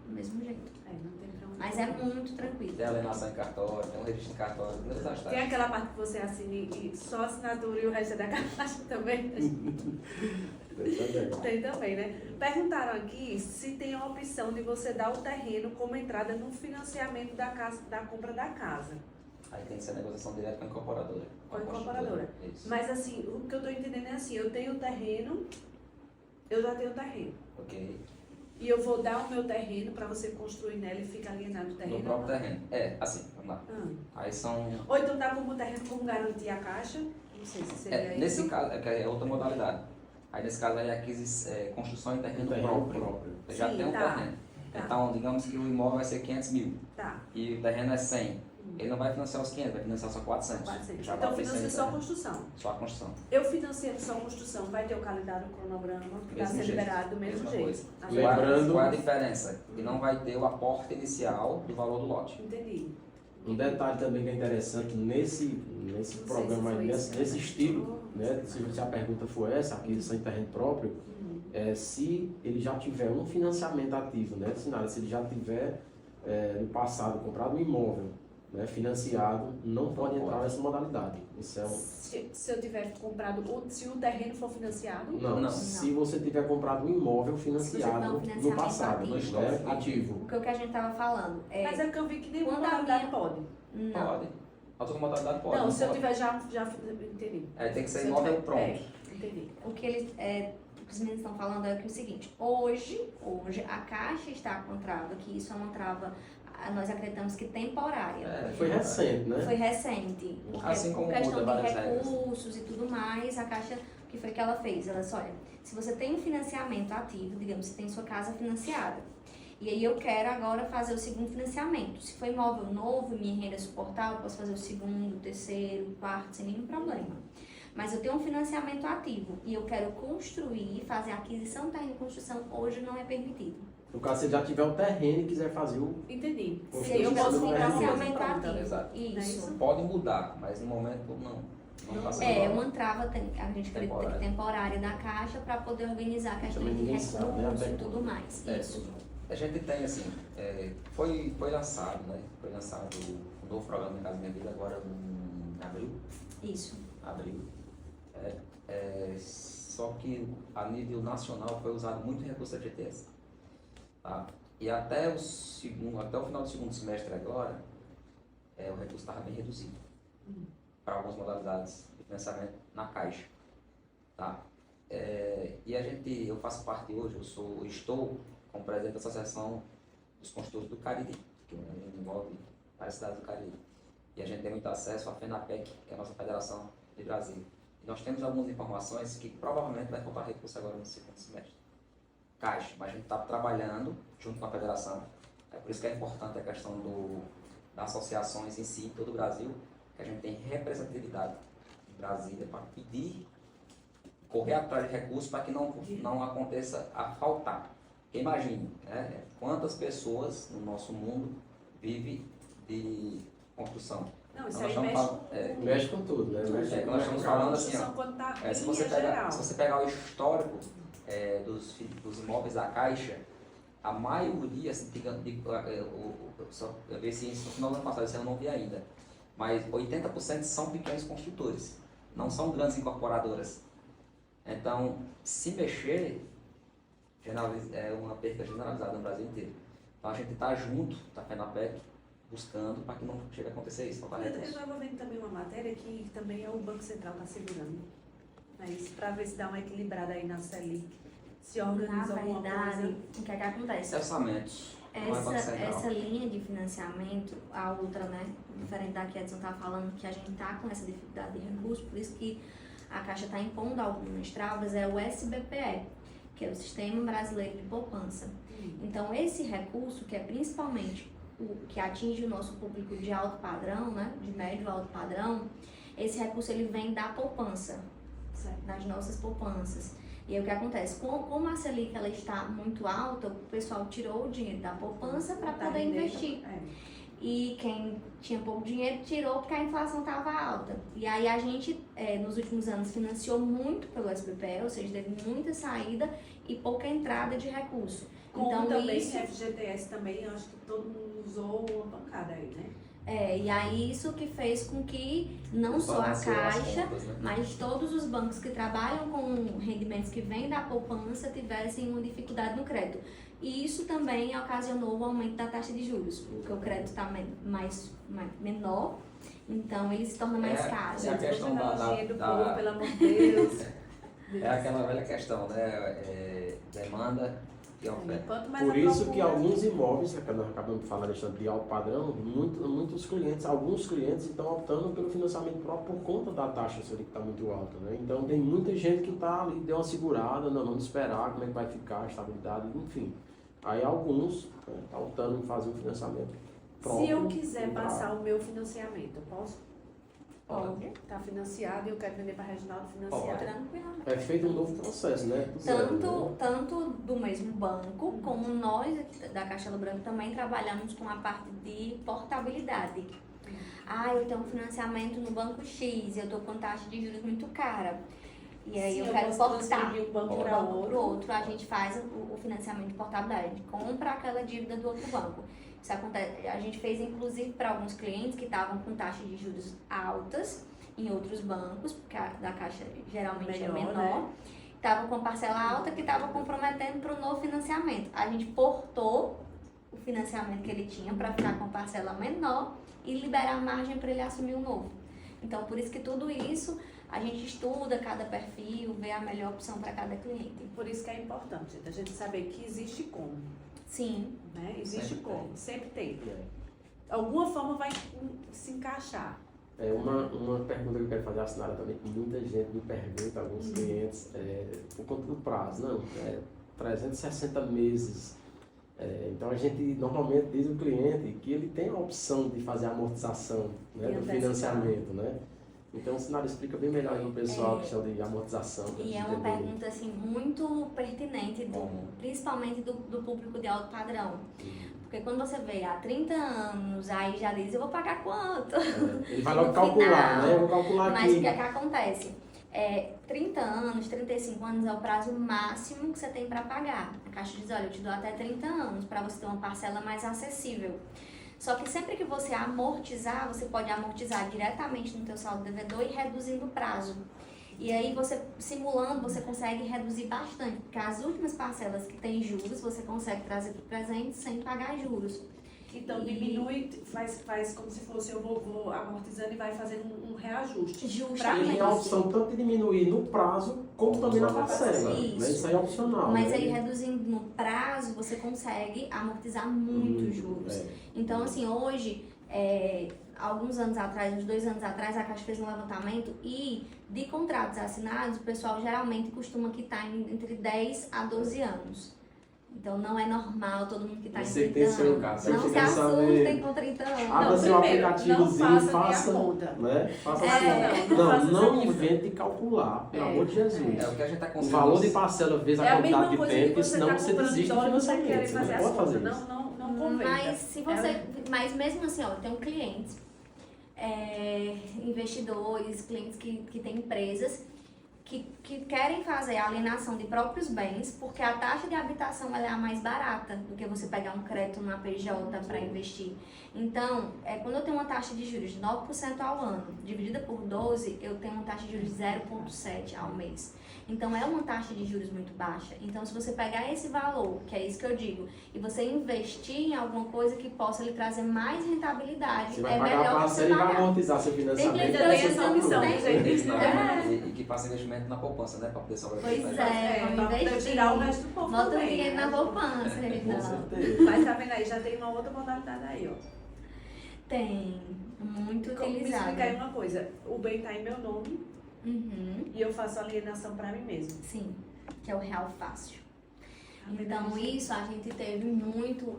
Do mesmo jeito. Não tem pra onde Mas é correr. muito tranquilo. Tem alienação em cartório, tem um registro em cartório, tem muitas Tem taxas. aquela parte que você assina e só a assinatura e o resto é da caixa também. Tem também, né? Perguntaram aqui se tem a opção de você dar o terreno como entrada no financiamento da casa, da compra da casa. Aí tem que ser negociação direta com a incorporadora. Com a incorporadora. Isso. Mas assim, o que eu tô entendendo é assim, eu tenho o terreno, eu já tenho o terreno. Ok. E eu vou dar o meu terreno para você construir nela e fica alienado o terreno. No próprio terreno. Assim, vamos lá. Aí são. Ou então dá como terreno como garantir a caixa. Não sei se seria Nesse isso. caso, que é outra modalidade. Aí nesse caso aí é construção em terreno próprio. Você já Sim, tem um tá. terreno. Tá. Então, digamos que o imóvel vai ser 500 mil Tá. e o terreno é 100. Ele não vai financiar os 500, vai financiar só 400. 400. Já Então vai ter financia 100 só a terreno. construção. Só a construção. Eu financiando só a construção, vai ter o calendário, o cronograma, que vai Mesmo ser jeito. liberado do mesmo Mesma jeito. coisa. Tá Lembrando- Qual é a diferença? Que não vai ter o aporte inicial do valor do lote. Entendi. Um detalhe também que é interessante nesse Não sei programa se aí, foi nesse isso. estilo, né? Se a pergunta for essa, aquisição em terreno próprio, se ele já tiver um financiamento ativo, né? Se ele já tiver no passado comprado um imóvel, né, financiado, não pode entrar nessa modalidade. Isso é um... Se eu tiver comprado, se o terreno for financiado, Não, se você tiver comprado um imóvel financiado financiamento no passado, ativo. No histórico. ativo. O que a gente estava falando é. mas é porque eu vi que nenhuma Quando a modalidade minha- pode. Não. Pode. A outra modalidade pode. Não, se eu pode. tiver já entendi. Tem que ser Se eu imóvel tiver- pronto. Entendi. O que os meninos estão falando é que o seguinte, hoje a Caixa está com trava, que isso é uma trava, nós acreditamos que temporária. Foi recente, né? Foi recente. Porque Assim como por questão muda de várias regras. recursos e tudo mais, a Caixa, o que foi que ela fez? Ela disse, olha, se você tem um financiamento ativo, digamos, você tem sua casa financiada, e aí eu quero agora fazer o segundo financiamento. Se for imóvel novo, minha renda é suportável, eu posso fazer o segundo, o terceiro, o quarto, sem nenhum problema. Mas eu tenho um financiamento ativo e eu quero construir, fazer aquisição, terreno e construção, hoje não é permitido. No caso, se ele já tiver o terreno e quiser fazer o... Entendi. Se Se eu eu posso posso comprar comprar um uma financiamento pronta. ativo. Exato. Isso. Pode mudar, mas no momento não. Não tá sendo É igual. uma trava, a gente acredita que temporária da Caixa para poder organizar a questão Também de ninguém sabe, né? recursos Até e tudo mais. Isso. A gente tem assim, foi lançado, né? Foi lançado um novo programa Minha Casa Minha Vida agora em abril. Isso. Só que a nível nacional foi usado muito recurso da FGTS. Tá? E até o final do segundo semestre agora, o recurso estava bem reduzido para algumas modalidades de financiamento na Caixa. Tá? E eu faço parte hoje, estou como presidente da Associação dos Construtores do Cariri, que envolve várias cidades do Cariri. E a gente tem muito acesso à FENAPEC, que é a nossa federação de Brasília. E nós temos algumas informações que provavelmente vai faltar recurso agora no segundo semestre. Caixa, mas a gente está trabalhando junto com a federação. É por isso que é importante a questão das associações em si, em todo o Brasil, que a gente tem representatividade em Brasília para pedir, correr atrás de recursos para que não aconteça a faltar. Porque imagine, né, quantas pessoas no nosso mundo vivem de construção. Não, isso Nós aí estamos Mexe com tudo, né? Mexe nós estamos falando assim, construção quando tá se em você geral. pegar o histórico dos imóveis da Caixa, a maioria, assim, eu vi assim, no final do ano passado, esse ano eu não vi ainda, mas 80% são pequenos construtores, não são grandes incorporadoras. Então, se mexer, é uma perda generalizada no Brasil inteiro. Então a gente está junto, da FENAPEC, buscando para que não chegue a acontecer isso. Eu estava vendo também uma matéria que também é o Banco Central está segurando. Mas para ver se dá uma equilibrada aí na Selic, se Na organiza alguma verdade, coisa. o que é que acontece? Orçamentos. Não é Banco Central. Essa linha de financiamento, a outra, né, diferente da que a Edson está falando, que a gente está com essa dificuldade de recurso, por isso que a Caixa está impondo algumas travas, é o SBPE, que é o Sistema Brasileiro de Poupança. Então, esse recurso, que é principalmente o que atinge o nosso público de alto padrão, né, de médio alto padrão, esse recurso ele vem da poupança. Certo. nas nossas poupanças. E aí o que acontece? Como a Selic ela está muito alta, o pessoal tirou o dinheiro da poupança para Tá poder rendendo, investir. é. E quem tinha pouco dinheiro tirou porque a inflação estava alta. E aí a gente, nos últimos anos, financiou muito pelo SBPE, ou seja, teve muita saída e pouca entrada de recurso. Como Então, também isso, FGTS também, eu acho que todo mundo usou uma bancada aí, né? e aí isso que fez com que não só a Balanceou as Caixa, contas, né? mas todos os bancos que trabalham com rendimentos que vêm da poupança tivessem uma dificuldade no crédito. E isso também ocasionou o aumento da taxa de juros, porque o crédito está menor, então ele se torna mais caro. É a questão dinheiro do povo, pelo amor de Deus. É aquela velha questão, né? Demanda e oferta. Quanto mais Por isso procura, que alguns imóveis, que nós acabamos de falar de alto padrão, muitos clientes, alguns clientes estão optando pelo financiamento próprio por conta da taxa Selic que está muito alta, né? Então tem muita gente que está ali, deu uma segurada, não, vamos esperar como é que vai ficar a estabilidade, enfim. Aí alguns estão optando em fazer um financiamento próprio. Se eu quiser pra- passar o meu financiamento, eu posso? Pode. Tá financiado e eu quero vender para Reginaldo financiado. Tranquilamente. É feito um novo processo, né? Do zero, né? Tanto do mesmo banco, como nós aqui da Caixa do Branco também trabalhamos com a parte de portabilidade. Eu tenho um financiamento no banco X, eu estou com taxa de juros muito cara. E aí Se eu eu quero posso portar transferir um banco de um pra banco outro. para outro, a gente faz o financiamento de portabilidade, a gente compra aquela dívida do outro banco. Isso acontece, a gente fez inclusive para alguns clientes que estavam com taxas de juros altas em outros bancos, porque a da Caixa geralmente Melhor, é menor. né? Estavam com parcela alta que estava comprometendo para o novo financiamento. A gente portou o financiamento que ele tinha para ficar com parcela menor e liberar a margem para ele assumir o novo. Então, por isso que tudo isso a gente estuda cada perfil, vê a melhor opção para cada cliente. Por isso que é importante, gente, a gente saber que existe como, Sim, né? Existe Sempre como, tem. sempre tem. É. Alguma forma vai se encaixar. Uma pergunta que eu quero fazer à Sinara também, que muita gente me pergunta, alguns clientes, por conta do prazo, não, 360 meses. Então a gente normalmente diz ao cliente que ele tem a opção de fazer a amortização, né, E do antecipar. financiamento, né? Então o Sinara explica bem melhor aí o pessoal a questão de amortização. pra e eles é uma entenderem. pergunta assim, muito pertinente, principalmente do público de alto padrão. Porque quando você vê há 30 anos, aí já diz, eu vou pagar quanto? Ele vai logo No calcular, final, né? Eu vou calcular Mas aqui. o que é que acontece? 30 anos, 35 anos é o prazo máximo que você tem para pagar. A Caixa diz, olha, eu te dou até 30 anos para você ter uma parcela mais acessível. Só que sempre que você amortizar, você pode amortizar diretamente no teu saldo devedor e reduzindo o prazo. E aí você, simulando, você consegue reduzir bastante, porque as últimas parcelas que tem juros, você consegue trazer para o presente sem pagar juros. Então diminui, faz como se fosse eu vou amortizando e vai fazendo um reajuste. Justamente. Ele tem a opção tanto de diminuir no prazo, como também na parcela. Isso. Né? Isso aí é opcional. Mas né? aí reduzindo no prazo, você consegue amortizar muito os juros. Então, assim, hoje, alguns anos atrás, uns 2 anos atrás, a Caixa fez um levantamento e de contratos assinados, o pessoal geralmente costuma quitar entre 10 a 12 anos. Então, não é normal todo mundo quitar em Você 30 tem seu anos. caso, Não você se quer saber. assustem com 30 anos. Abra seu primeiro, aplicativozinho, não faça faça, minha conta. né? Faça Não faça não essa conta. invente calcular, pelo amor de Jesus. É o que a gente está O valor de parcela vezes a É a quantidade mesma de coisa que tempo, você senão tá você comprando desiste do dólar e você financiamento. quer Você fazer não as pode fazer contas. isso. Não convém. Mas se você, mas mesmo assim, ó, eu tenho clientes, investidores, clientes que têm empresas que querem fazer a alienação de próprios bens, porque a taxa de habitação ela é a mais barata do que você pegar um crédito na PJ para investir. Então, quando eu tenho uma taxa de juros de 9% ao ano, dividida por 12, eu tenho uma taxa de juros de 0,7% ao mês. Então, é uma taxa de juros muito baixa. Então, se você pegar esse valor, que é isso que eu digo, e você investir em alguma coisa que possa lhe trazer mais rentabilidade, Você vai é pagar a melhor você parcela e vai pagar. amortizar seu financiamento. Tem que Ainda tem ter essa opção, né? gente. E que faça investimento na poupança, né? Para poder sobreviver. Pois Pra vamos poder investir. tirar o resto do povo Bota o também, dinheiro né? na poupança, Com Reginaldo. certeza. Mas tá vendo aí, já tem uma outra modalidade aí, ó. Tem, muito Me utilizado. explica aí uma coisa, o bem tá em meu nome Uhum, e eu faço alienação pra mim mesmo. sim, que é o Real Fácil. Então isso a gente teve muito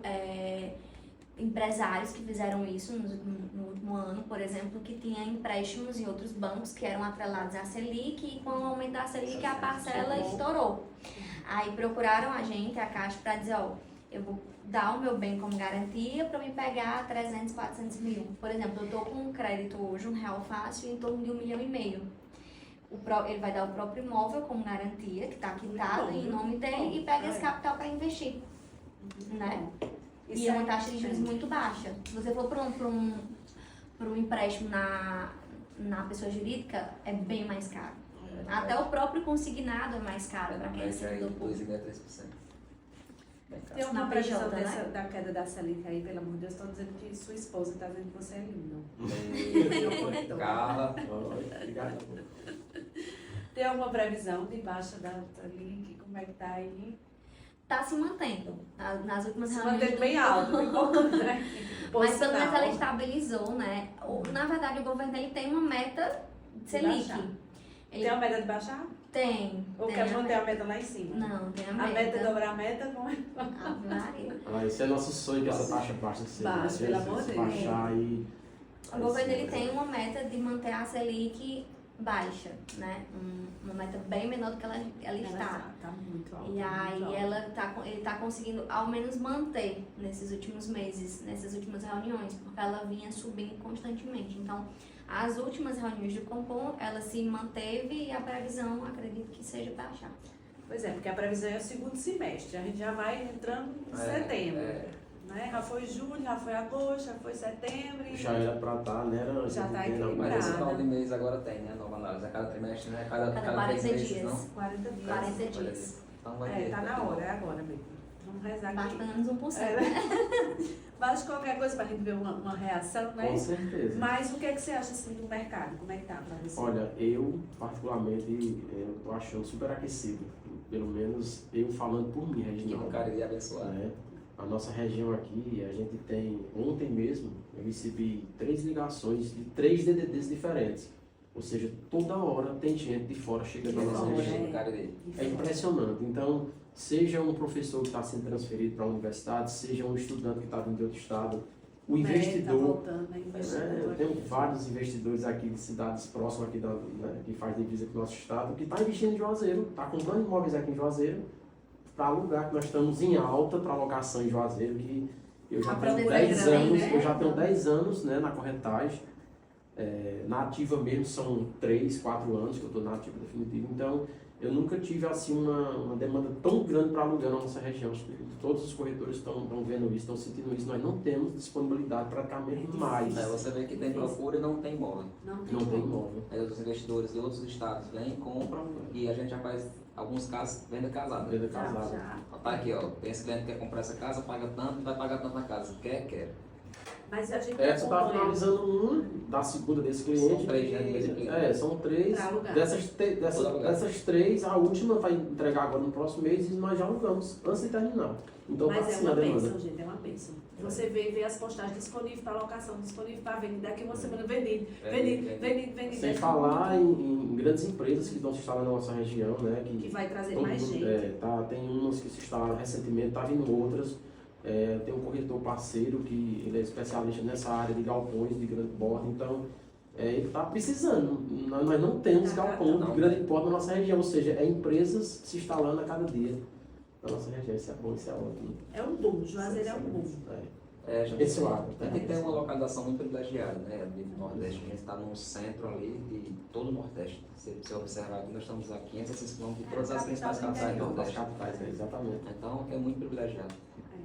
empresários que fizeram isso no último ano, por exemplo, que tinha empréstimos em outros bancos que eram atrelados à Selic e com o aumento da Selic a parcela estourou. Aí procuraram a gente, a Caixa, para dizer, ó, eu vou dar o meu bem como garantia para me pegar 300, 400 mil. Por exemplo, eu estou com um crédito hoje, um real fácil, em torno de 1,5 milhão. Ele vai dar o próprio imóvel como garantia, que está quitado em nome dele, e pega esse capital para investir. Né? E é uma taxa de juros muito baixa. Se você for para um empréstimo na pessoa jurídica, é bem mais caro. Até o próprio consignado é mais caro para quem é servidor público. 2,5% a 3%. Tem uma Na previsão PJ, né? da queda da Selic aí, pelo amor de Deus, estão dizendo que sua esposa está dizendo que você é lindo. Carla. Obrigado. Tem alguma previsão de baixa da Selic? Como é que tá aí? Está se mantendo. Nas últimas Se reuniões. mantendo bem alto, né? Mas pelo menos ela estabilizou, né? Na verdade, o governo ele tem uma meta Selic. Tem a meta de baixar? Tem. Ou tem quer manter a meta lá em cima? Não, tem a A meta. meta é dobrar a meta? Como é? Ave Maria. Esse é nosso sonho, que essa taxa baixa ser. Baixa, pelo amor de Deus. Baixar e... O governo ele tem uma meta de manter a Selic baixa, né? Uma meta bem menor do que ela está. Tá muito alta. E aí ele tá conseguindo ao menos manter nesses últimos meses, nessas últimas reuniões, porque ela vinha subindo constantemente. Então, as últimas reuniões do Compom, ela se manteve e a previsão, acredito que seja baixar. Pois é, porque a previsão é o segundo semestre. A gente já vai entrando em setembro. Né? Já foi julho, já foi agosto, já foi setembro. E... Já era pra estar, né? Já tá equilibrado. Mas esse final de mês agora tem, né? Nova análise. A cada trimestre, né? Cada 40 3 meses, dias. não? 40 dias. 40 dias. Então vai ter. Tá na hora, é agora mesmo. Vamos rezar Basta aqui. pelo menos 1%. Basta qualquer coisa pra gente ver uma reação, né? Com certeza. Mas o que é que você acha assim do mercado? Como é que tá pra você? Olha, eu particularmente eu tô achando super aquecido. Pelo menos eu falando por mim, Que Reginaldo. um cara de abençoar. Né? A nossa região aqui, a gente tem, ontem mesmo, eu recebi 3 ligações de 3 DDDs diferentes. Ou seja, toda hora tem gente de fora chegando na nossa região. É impressionante. Então, seja um professor que está sendo transferido para a universidade, seja um estudante que está vindo de outro estado, o investidor. Tá voltando, né? Eu tenho vários investidores aqui de cidades próximas aqui que faz divisa com o nosso estado, que está investindo em Juazeiro, está comprando imóveis aqui em Juazeiro, para alugar, que nós estamos em alta para locação em Juazeiro, que eu já tenho 10 anos, né? eu já tenho 10 anos, né, na corretagem. Na ativa mesmo são 3, 4 anos que eu estou na ativa definitiva, então eu nunca tive assim uma demanda tão grande para alugar na nossa região. Todos os corretores estão vendo isso, estão sentindo isso. Nós não temos disponibilidade praticamente mais. Você vê que tem procura e não tem imóvel. Não tem imóvel. Aí os investidores de outros estados vêm, compram e a gente já faz alguns casos venda casada. Venda casada. Tá aqui, ó. Tem esse cliente que quer comprar essa casa, paga tanto e vai pagar tanto na casa. Quer. Mas a gente Essa está finalizando da segunda desse cliente. São 3, né? Do mesmo cliente. São 3. Pra alugar. Dessas 3, a última vai entregar agora no próximo mês e nós já alugamos antes de terminar. Então Mas tá é assim uma a demanda. bênção, gente, é uma bênção. Você vê as postagens disponíveis para locação, disponível para venda. Daqui uma semana vendido. Sem falar em grandes empresas que estão se instalando na nossa região, né? Que vai trazer todo mais mundo, gente. Tem umas que se instalaram recentemente, tá vindo outras. Tem um corretor parceiro que ele é especialista nessa área de galpões de grande porte, então ele está precisando. Nós não temos galpão de grande porte na nossa região, ou seja, empresas se instalando a cada dia na nossa região. Isso é bom, isso é ótimo. É um boom, Juazeiro é um boom. Esse lado. Tem que ter uma localização muito privilegiada, né? Do Nordeste. A gente está num centro ali de todo o Nordeste. Se você observar aqui, nós estamos a 506 km de todas as principais capitais do Nordeste. Exatamente. Então, é muito privilegiado.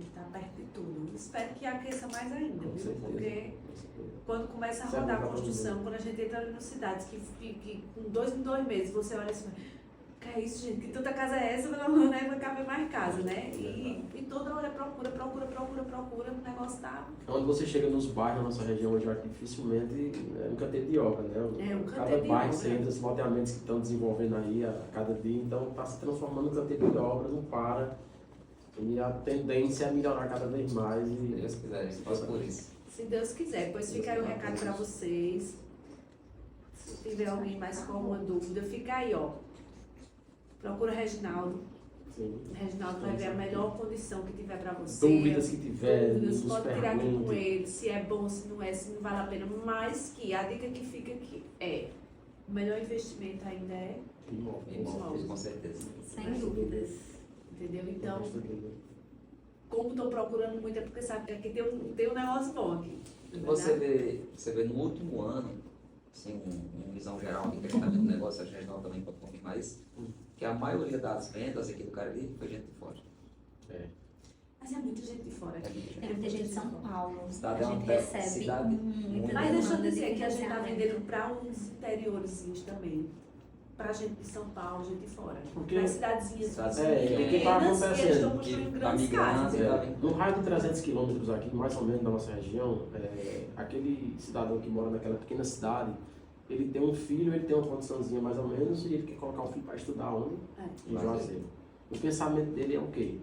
Está perto de tudo. Espero que aqueça mais ainda, Com viu? certeza. Porque quando começa a Isso é rodar a bom pra construção, quando a gente entra em cidades que com 2 em 2 meses você olha assim, que é isso, gente? Que tanta casa é essa? Não vai caber mais casa, né? E toda hora procura, o negócio tá... Quando você chega nos bairros da nossa região hoje, aqui dificilmente é um canteiro de obra, né? Um cada canteiro de bairro obra. você entra, os loteamentos que estão desenvolvendo aí a cada dia, então está se transformando em canteiro de obra, não para. E a tendência é melhorar cada vez mais. Se Deus quiser, a gente faz por isso. Se Deus quiser. Depois fica aí o recado para vocês. Se tiver alguém mais com alguma dúvida, fica aí, ó. Procura Reginaldo. Sim. Reginaldo vai ver a melhor condição que tiver para você. Dúvidas que tiver, Dúvidas, nos pode tirar aqui com pergunte. ele, se é bom, se não é, se não vale a pena. Mas que a dica que fica aqui é: o melhor investimento ainda é, Imóveis, com certeza. Sem dúvidas. entendeu? Então, como estou procurando muito é porque sabe que aqui tem um negócio bom aqui. E não é você verdade? vê no último ano, assim, uma visão geral aqui, que a gente está vendo o negócio, a gente também pode confirmar isso, que a maioria das vendas aqui do Cariri foi gente de fora. Mas é muita gente de fora É aqui. muita Tem muita gente de São Paulo. Cidade A é uma gente recebe cidade muita muito- Mas deixa eu demanda de dizer que a gente está financiamento. vendendo para uns interiores também. Para gente de São Paulo, gente de fora. Porque- Para cidadezinhas Cidades pequenas, que tá que eles acontecendo, estão que construindo tá grandes migrando, casas. tá vindo. No raio de 300 quilômetros aqui, mais ou menos, da nossa região, aquele cidadão que mora naquela pequena cidade, ele tem um filho, ele tem uma condiçãozinha mais ou menos, e ele quer colocar o filho para estudar onde? Em Juazeiro. O pensamento dele é o quê?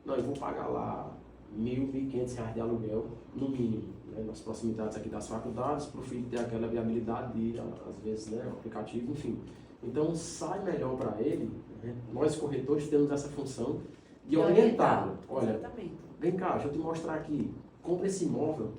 Não, eu vou pagar lá R$ 1.000, R$ 1.500 de aluguel, no mínimo, né, nas proximidades aqui das faculdades, para o filho ter aquela viabilidade de ir, às vezes, né, o aplicativo, enfim. Então, sai melhor para ele, né? Nós corretores temos essa função de orientá-lo. Olha, Exatamente. vem cá, deixa eu te mostrar aqui, compra esse imóvel,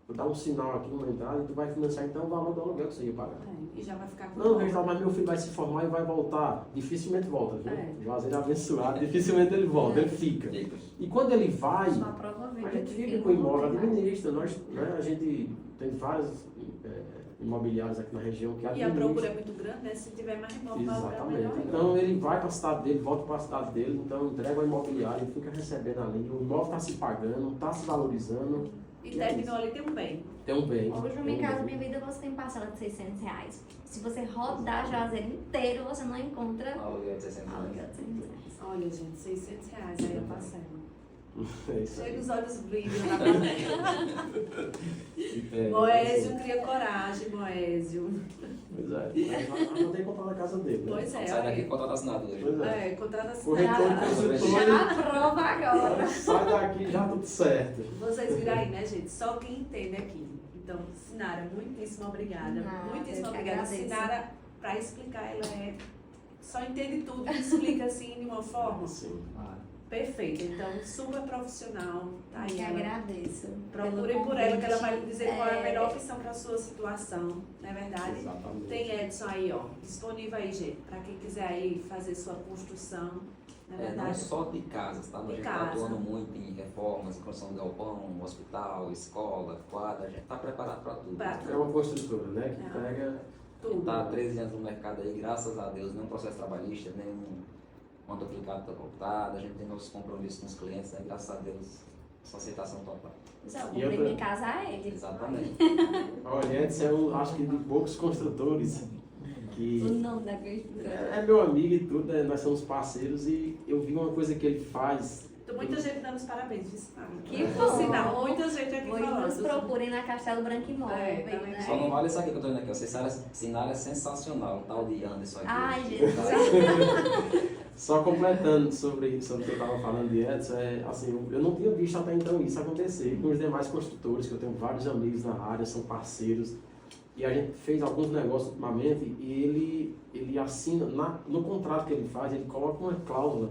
vou dar um sinal aqui numa entrada e tu vai financiar então o valor do aluguel que você ia pagar. E já vai ficar com Não, Reginaldo, mas meu filho vai se formar e vai voltar. Dificilmente volta, viu? É. Juazeiro é abençoado, dificilmente ele volta, ele fica. Fica. E quando ele vai, Só a prova a viva gente de fica que com o não imóvel, tem mais. administra. Nós, né, a gente tem vários imobiliários aqui na região que E a administram. procura é muito grande, né? Se tiver mais imóvel para alugar, Exatamente. melhor. Então ele vai para a cidade dele, volta para a cidade dele, então entrega o imobiliário, ele fica recebendo ali, o imóvel está se pagando, está se valorizando, E terminou ali, tem um bem. tem um bem. Hoje no tem Minha um Casa bem. Minha Vida você tem parcela de R$600. Se você rodar Juazeiro inteiro, você não encontra Aluguel de 600 aluguel reais. de R$600. Olha, gente, R$600 aí a parcela. É isso aí. Chega os olhos brilham na panela. É, Moésio cria coragem, Moésio. Pois é, mas não tem que comprar na casa dele. Né? Pois é, Sai daqui olha. com contrato assinado hoje. Pois é. Contrata Corretor a consultor, Já aprova agora. sai daqui já tudo certo. Vocês viram aí, né, gente? Só quem entende aqui. Então, Sinara, muitíssimo obrigada. Nada, Muitíssimo eu que obrigada. agradeço. Sinara, para explicar, ela só entende tudo e explica assim de uma forma Sim. perfeita. Então, super profissional. Tá aí. Que ela. agradeço. Procurem pelo por ela, que ela vai convite. dizer qual é a melhor opção para a sua situação. Não é verdade? Exatamente. Tem Edson aí, ó, disponível aí, gente, para quem quiser aí fazer sua construção. Não é Não verdade? só de casas, tá? A De gente está casa. atuando muito em reformas, construção de galpão, hospital, escola, quadra, a gente está preparado para tudo. Pra É uma construtora, né? Que É. pega. Tudo. Está há 13 anos no mercado aí, graças a Deus, nenhum processo trabalhista, nenhum duplicado está voltado, a gente tem nossos compromissos com os clientes, né? Graças a Deus, essa aceitação total. Eu E comprei outra- minha casa a ele. Exatamente. Olha, Edson é um, acho que de poucos construtores O que nome da construtora. é meu amigo e tudo, né? Nós somos parceiros e eu vi uma coisa que ele faz. Tem muita gente dando os parabéns, viu, Sinara? Que Por bom. sinal, muita gente aqui Hoje nos falando. procurem na Castelo Branco Imóveis, também. né? Só não vale isso aqui que eu estou vendo aqui, ó. Sinara é sensacional, o tal de Anderson aqui. Ai, Jesus. Só completando sobre o que eu estava falando de Edson, assim, eu não tinha visto até então isso acontecer com os demais construtores, que eu tenho vários amigos na área, são parceiros, e a gente fez alguns negócios ultimamente e ele assina, no contrato que ele faz, ele coloca uma cláusula,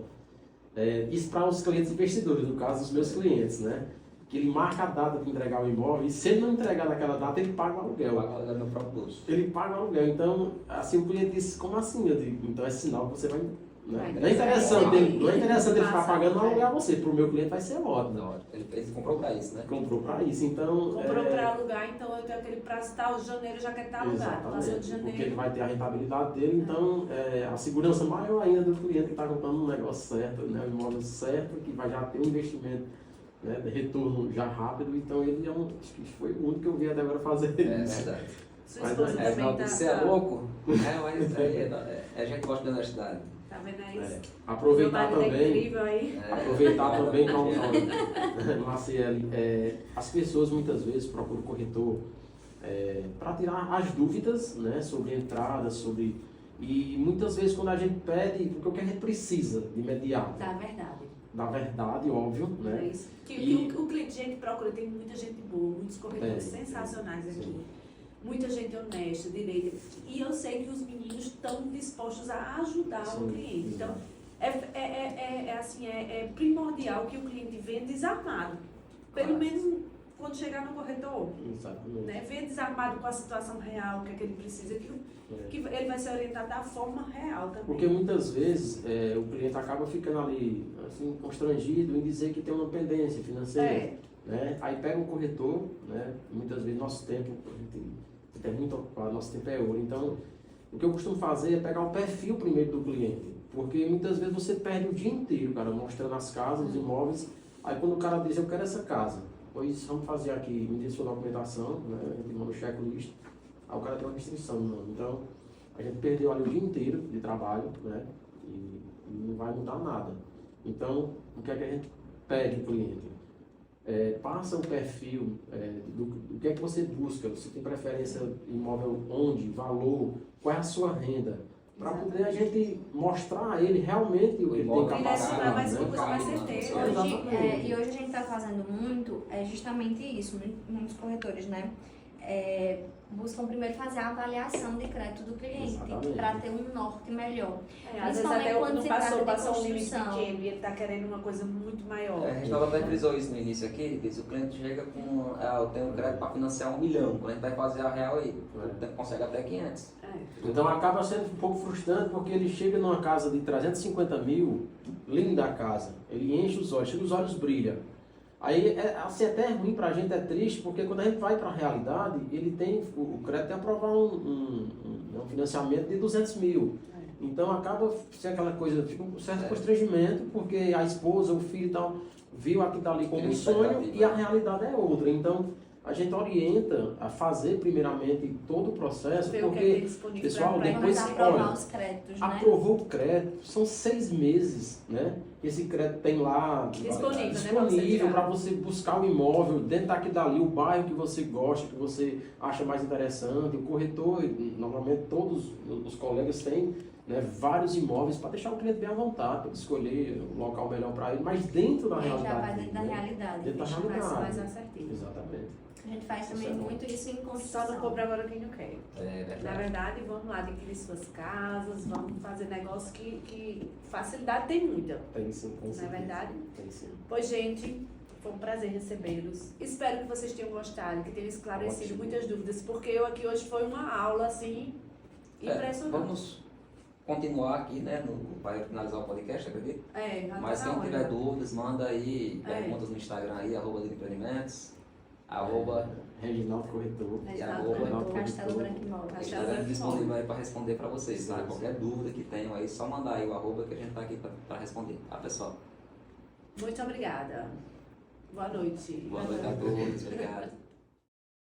isso para os clientes investidores, no caso dos meus clientes, né? Que ele marca a data de entregar o imóvel e se ele não entregar naquela data, ele paga o aluguel. Eu pago no meu próprio bolso. Ele paga o aluguel. Então, assim, o cliente disse, como assim? Eu digo, então é sinal que você vai... Né? Vai Não é interessante ele, não é interessante ele ficar Passa, pagando o vai. aluguel a você. Para o meu cliente vai ser ótimo. Não, ele comprou para isso, né? Comprou para isso. Então, Comprou para alugar, então eu tenho aquele prazo tal, de janeiro já quer estar alugado. Passou de exatamente, porque ele janeiro. vai ter a rentabilidade dele. Então, a segurança maior ainda do cliente que está comprando um negócio certo, né? Um imóvel certo, que vai já ter um investimento, né? De retorno já rápido. Então, ele acho que foi o único que eu vi até agora fazer É isso. verdade. Sua Mas esposa É, também não, tá. você é louco, né? Mas a gente gosta de honestidade. Tá vendo aí? É, Meu aproveitar marido é também... incrível aí. É, Aproveitar também, Marciele, as pessoas muitas vezes procuram o corretor para tirar as dúvidas, né, sobre entrada, e muitas vezes quando a gente pede, porque o que a gente precisa de imediato, Da verdade. da verdade, óbvio, É né? isso. Que E- o cliente gente procura, tem muita gente boa, muitos corretores Tem, sensacionais aqui. sim. Muita gente honesta, direita. E eu sei que os meninos estão dispostos a ajudar o Sim, cliente. Então, exato. é assim, é primordial que o cliente venha desarmado. Pelo Claro. menos quando chegar no corretor. Exatamente. Né? Venha desarmado com a situação real, o que é que ele precisa, que ele vai ser orientado da forma real também. Porque muitas vezes o cliente acaba ficando ali assim, constrangido em dizer que tem uma pendência financeira. É. Né? Aí pega um corretor, né? Muitas vezes nosso tempo, a gente é muito ocupado, nosso tempo é ouro. Então, o que eu costumo fazer é pegar o perfil primeiro do cliente. Porque muitas vezes você perde o dia inteiro, cara, mostrando as casas, os imóveis. Aí quando o cara diz, eu quero essa casa, pois vamos fazer aqui, me diz sua documentação, né? A gente manda o checklist, aí o cara tem uma restrição no nome. Então, a gente perdeu ali o dia inteiro de trabalho, né? E não vai mudar nada. Então, o que é que a gente pede do cliente? Passa o perfil do que é que você busca, você tem preferência imóvel onde, valor, qual é a sua renda, para poder a gente mostrar a ele realmente o que ele tem capacidade. Mais né? coisa mais certeira. Hoje, e hoje a gente está fazendo muito, justamente isso, muitos corretores, né? Buscam primeiro fazer a avaliação de crédito do cliente para ter um norte melhor. Às vezes até quando não se trata de passou um limite construção. pequeno e ele está querendo uma coisa muito maior. A gente até frisou isso no início aqui, diz, o cliente chega com, eu tenho crédito para financiar 1 milhão, quando a gente vai fazer a real aí, consegue até 500. Então acaba sendo um pouco frustrante porque ele chega numa casa de 350 mil, linda a casa, ele enche os olhos, chega os olhos brilham. Aí, assim, até é ruim pra gente, é triste, porque quando a gente vai pra realidade, ele tem, o crédito tem que aprovar um financiamento de 200 mil. Então acaba sendo aquela coisa, fica um certo constrangimento, porque a esposa, o filho e tal, viu aquilo dali como um sonho e a realidade é outra. Então a gente orienta a fazer primeiramente todo o processo, porque, pessoal, depois aprovar os créditos, né? Aprovou o crédito, são 6 meses, né? Esse crédito tem lá disponível para você buscar o imóvel dentro daqui dali, o bairro que você gosta, que você acha mais interessante. O corretor, normalmente todos os colegas têm, né, vários imóveis para deixar o cliente bem à vontade, para escolher o local melhor para ele, mas dentro da realidade. Já vai dentro da realidade. Dentro da realidade. Mais assertivo. Exatamente. A gente faz também muito isso em construção. Só não compra agora quem não quer. Verdade. Na verdade, vamos lá adquirir suas casas, vamos fazer negócio que facilidade tem muita. Tem sim, com certeza. Não é verdade? Tem sim. Pois, gente, foi um prazer recebê-los. Espero que vocês tenham gostado, que tenham esclarecido muitas dúvidas, porque eu aqui hoje foi uma aula, assim, impressionante. Vamos continuar aqui, né, para finalizar o podcast, acredito? Já Mas tá na quem hora. tiver dúvidas, manda aí perguntas no Instagram aí, @empreendimentos, Reginaldo Corretor. Castelo Branco Imóveis. estaremos disponíveis aí para responder para vocês, tá? Qualquer dúvida que tenham aí, só mandar aí o @ que a gente está aqui para responder, tá, pessoal? Muito obrigada. Boa noite. Boa noite a todos, obrigado.